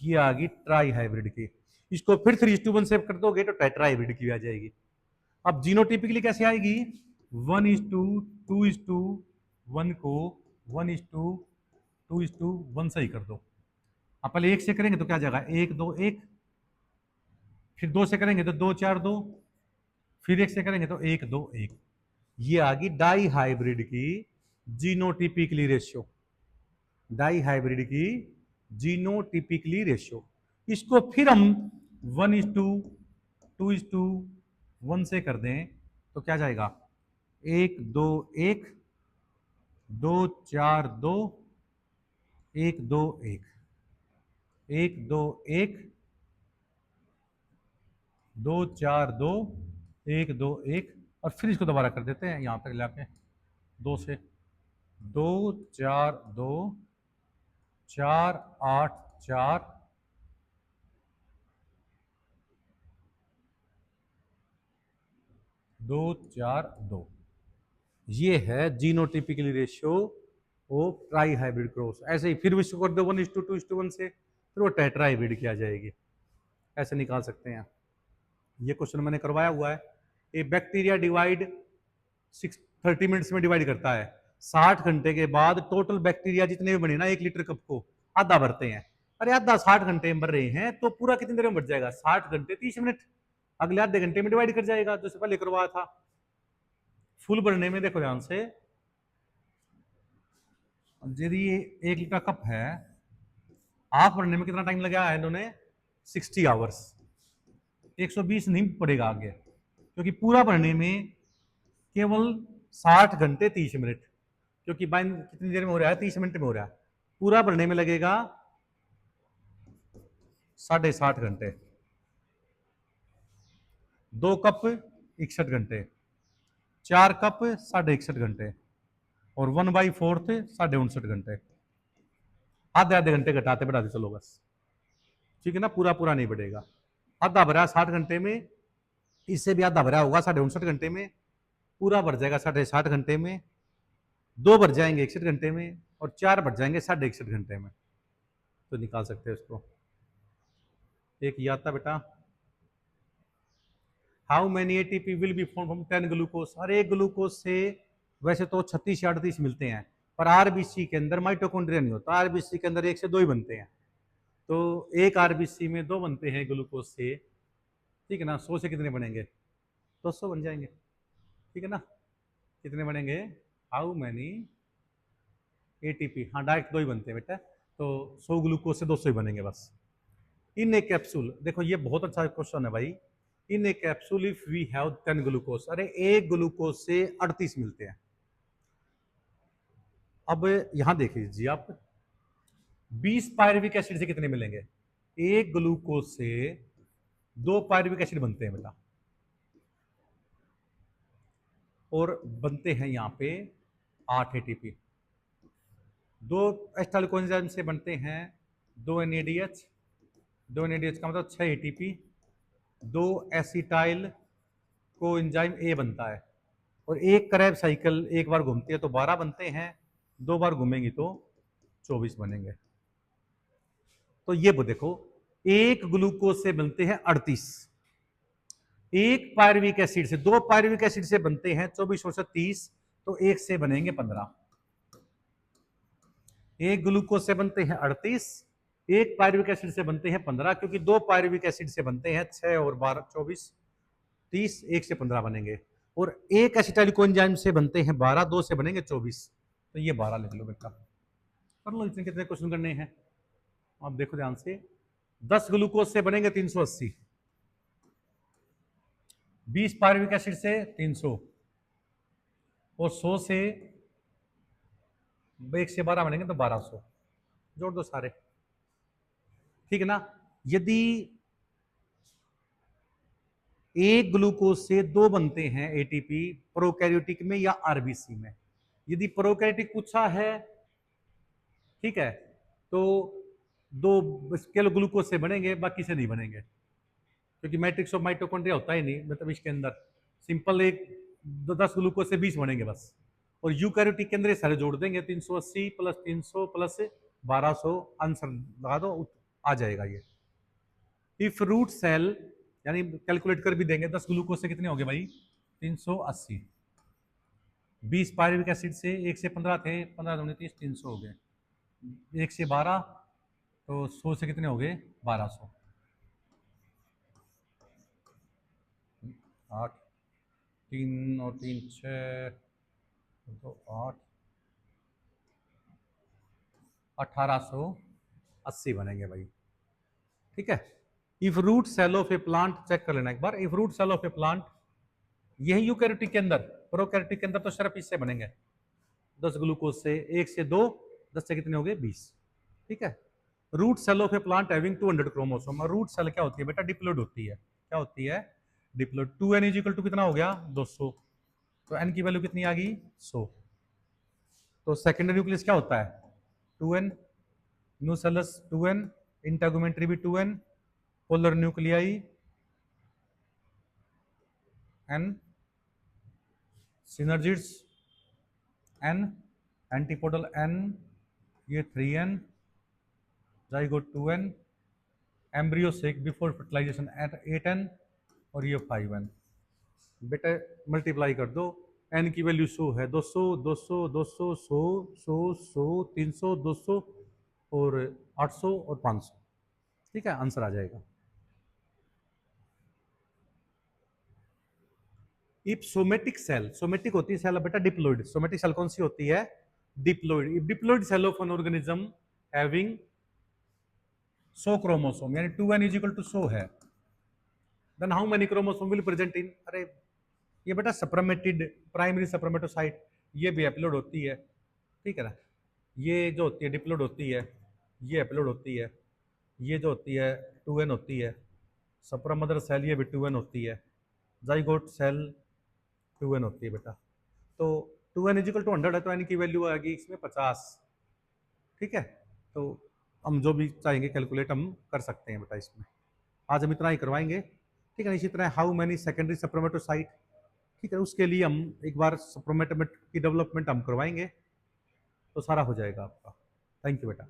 ये आ गई ट्राई हाइब्रिड की। इसको फिर 3:1 से कर दोगे तो टेट्रा हाइब्रिड की आ जाएगी। अब जीनोटिपिकली कैसे आएगी, 1:2:1 को 1:2:1 से ही कर दो। अब पहले 1 से करेंगे तो क्या जाएगा, 1, 2, 1, फिर 2 से करेंगे तो 2, 4, 2, फिर 1 से करेंगे तो 1, 2, 1, ये आ गई डाई हाइब्रिड की जीनोटिपिकली रेशियो, डाई हाइब्रिड की जीनोटिपिकली रेशियो। इसको फिर हम 1:2:1 से कर दें तो क्या जाएगा, 1, 2, 1, 2, 4, 2, 1, 2, 1, 1, 2, 1, 2, 4, 2, 1, 2, 1, और फिर इसको दोबारा कर देते हैं यहां तक लाके 2 से, 2, 4, 2, 4, 8, 4, 2, 4, 2, ये है genotypically ratio of try hybrid cross. ऐसे ही फिर इसको कर दो 1:2:1 से, फिर वो टेट्रा हाइब्रिड की आ जाएगी। ऐसे निकाल सकते हैं, ये क्वेश्चन मैंने करवाया हुआ है। ए बैक्टीरिया डिवाइड 30 मिनट्स में डिवाइड करता है, 60 घंटे के बाद टोटल बैक्टीरिया जितने भी बने ना 1 लीटर कप को, आधा भरते हैं। अरे आधा 60 घंटे में भर रहे हैं तो पूरा कितनी देर में भर जाएगा, 60 घंटे 30 मिनट, अगले आधे घंटे में डिवाइड कर जाएगा, जो पहले करवाया था। फुल भरने में देखो ध्यान से, यदि 1 लीटर कप है, हाफ भरने में कितना टाइम लगा है इन्होंने, 60 आवर्स, 120 नहीं पड़ेगा आगे, क्योंकि पूरा भरने में केवल 60 घंटे 30 मिनट, क्योंकि बाइन कितनी देर में हो रहा है, 30 मिनट में हो रहा है, पूरा भरने में लगेगा 60.5 घंटे। 2 कप 61 घंटे, 4 कप 61.5 घंटे, और 1/4 59 घंटे, आधे आधे घंटे घटाते बढ़ाते चलो बस, ठीक है ना, पूरा पूरा नहीं बढ़ेगा। आधा भरा 60 घंटे में, इससे भी आधा भरा होगा 59 घंटे में, पूरा भर जाएगा 60.5 घंटे में, 2 भर जाएंगे 61 घंटे में, और 4 भर जाएंगे 61.5 घंटे में। तो निकाल सकते हैं इसको। एक ये आता बेटा, how many ATP will be form from 10 glucose. हर एक ग्लूकोज से वैसे तो 36 या 38 मिलते हैं, पर आरबीसी के अंदर माइटोकॉन्ड्रिया नहीं होता, आरबीसी के अंदर 1 से 2 ही बनते हैं। तो एक आरबीसी में 2 बनते हैं ग्लूकोज से, ठीक है ना, 100 से कितने बनेंगे, 200 बन जाएंगे, ठीक है ना, कितने बनेंगे, हाउ मैनी एटीपी, हाँ डायरेक्ट 2 ही बनते हैं बेटा, तो 100 ग्लूकोज से 200 ही बनेंगे बस। इन ए कैप्सूल, देखो ये बहुत अच्छा क्वेश्चन है भाई, in a capsule if we have 10 glucose, अरे एक ग्लूकोज से 38 मिलते हैं। अब यहां देख लीजिए आप, 20 पायरुविक एसिड से कितने मिलेंगे, एक ग्लूकोज से 2 पायरुविक एसिड बनते हैं बेटा, और बनते हैं यहां पे 8 एटीपी। दो एसिटाइल कोएंजाइम से बनते हैं 2 NADH, 2 NADH का मतलब 6 ATP, 2 एसिटाइल कोएंजाइम A बनता है, और एक करैब साइकिल एक बार घूमती है तो 12 बनते हैं, 2 बार घूमेंगी तो 24 बनेंगे। तो ये वो देखो, एक ग्लूकोज से बनते हैं 38, एक पायरुविक एसिड से, 2 पायरुविक एसिड से बनते हैं 24 और 30, तो एक से बनेंगे 15। एक ग्लूकोज से बनते हैं 38, एक पायरुविक एसिड से बनते हैं 15, क्योंकि 2 पायरुविक एसिड से बनते हैं 6 और 12 24 30, एक से 15 बनेंगे, और एक एसिटाइल कोएंजाइम से बनते हैं 12, 2 से बनेंगे 24, तो ये 12 लिख लो बेटा। कर लो, इतने कितने क्वेश्चन करने हैं आप देखो ध्यान से। 10 ग्लूकोज से बनेंगे 380, 20 पायरुविक एसिड से 300, और 100 से 1 से 12 बनेंगे तो 1200, जोड़ दो सारे, ठीक है ना। यदि एक ग्लूकोज से 2 बनते हैं एटीपी प्रोकैरियोटिक में या आरबीसी में, यदि प्रोकैरियोटिक पूछा है, ठीक है, तो 2 स्केल ग्लूकोज से बनेंगे, बाकी से नहीं बनेंगे, क्योंकि मैट्रिक्स ऑफ माइटोकॉन्ड्रिया होता ही नहीं, मतलब इसके अंदर सिंपल एक 10 ग्लूकोज से 20 बनेंगे बस, और यूकैरियोटिक के अंदर सारे जोड़ देंगे, 380 प्लस 300 प्लस 1200, आंसर लगा दो, आ जाएगा ये। इफ रूट सेल, यानी कैलकुलेट कर भी देंगे, 10 ग्लूकोज से कितने हो गए भाई 380, 20 पायरुविक एसिड से 1 से 15 थे, 15 दूनी 30, 300 हो गए, 1 से 12, तो 100 से कितने हो गए 1200, 8, 3 और 3 6, तो 8, 1880 बनेंगे भाई, ठीक है। If root cell of a plant, check कर लेना एक बार, if root cell of a plant, यही यूकैरियोटिक के अंदर, प्रोकैरियोटिक के अंदर तो सिर्फ इससे बनेंगे, 10 ग्लूकोज से, 1 से 2, 10 से कितने हो गए 20, ठीक है। Root cell of a plant having 200 chromosome, root cell क्या होती है बेटा, डिप्लॉइड होती है, क्या होती है डिप्लॉइड। 2n इक्वल टू कितना हो गया 200, तो n की वैल्यू कितनी आ गई 100, तो सेकेंडरी न्यूक्लियस क्या होता है 2n, न्यूसेलस 2n, इंटेगुमेंट्री भी 2n, polar nuclei n, synergids n, antipodal n, ये 3n, zygote 2n, embryo sac before fertilization at 8n, और ये 5n। बेटा मल्टीप्लाई कर दो, n की वैल्यू 100 है, 200 200 200 100 100 100 300 200 और 800 और 500, ठीक है, आंसर आ जाएगा। इफ सोमेटिक सेल, सोमेटिक होती है सेल बेटा डिप्लॉइड, सोमेटिक सेल कौन सी होती है diploid, if diploid cell of an organism having 100 chromosome, यानी 2n इज इक्वल टू 100 है, then how many chromosome will present in, अरे ये बेटा सप्रमेटिड प्राइमरी सप्रमेटोसाइट, ये भी एप्लोड होती है, ठीक है ना, ये जो होती है डिप्लोड होती है, ये एप्लोड होती है, ये जो होती है 2n होती है, सप्रामदर सेल ये भी 2n होती है, जाइगोट सेल 2n होती है बेटा, तो 2n इजिकल टू 100 है, तो n की वैल्यू आएगी इसमें 50, ठीक है। तो हम जो भी चाहेंगे कैलकुलेट हम कर सकते हैं बेटा इसमें, आज हम इतना ही करवाएंगे, ठीक है। इसी तरह हाउ मैनी सेकेंडरी सप्रोमेटोसाइट, ठीक है, उसके लिए हम एक बार सप्रोमेटोमेट की डेवलपमेंट हम करवाएंगे, तो सारा हो जाएगा आपका। थैंक यू बेटा।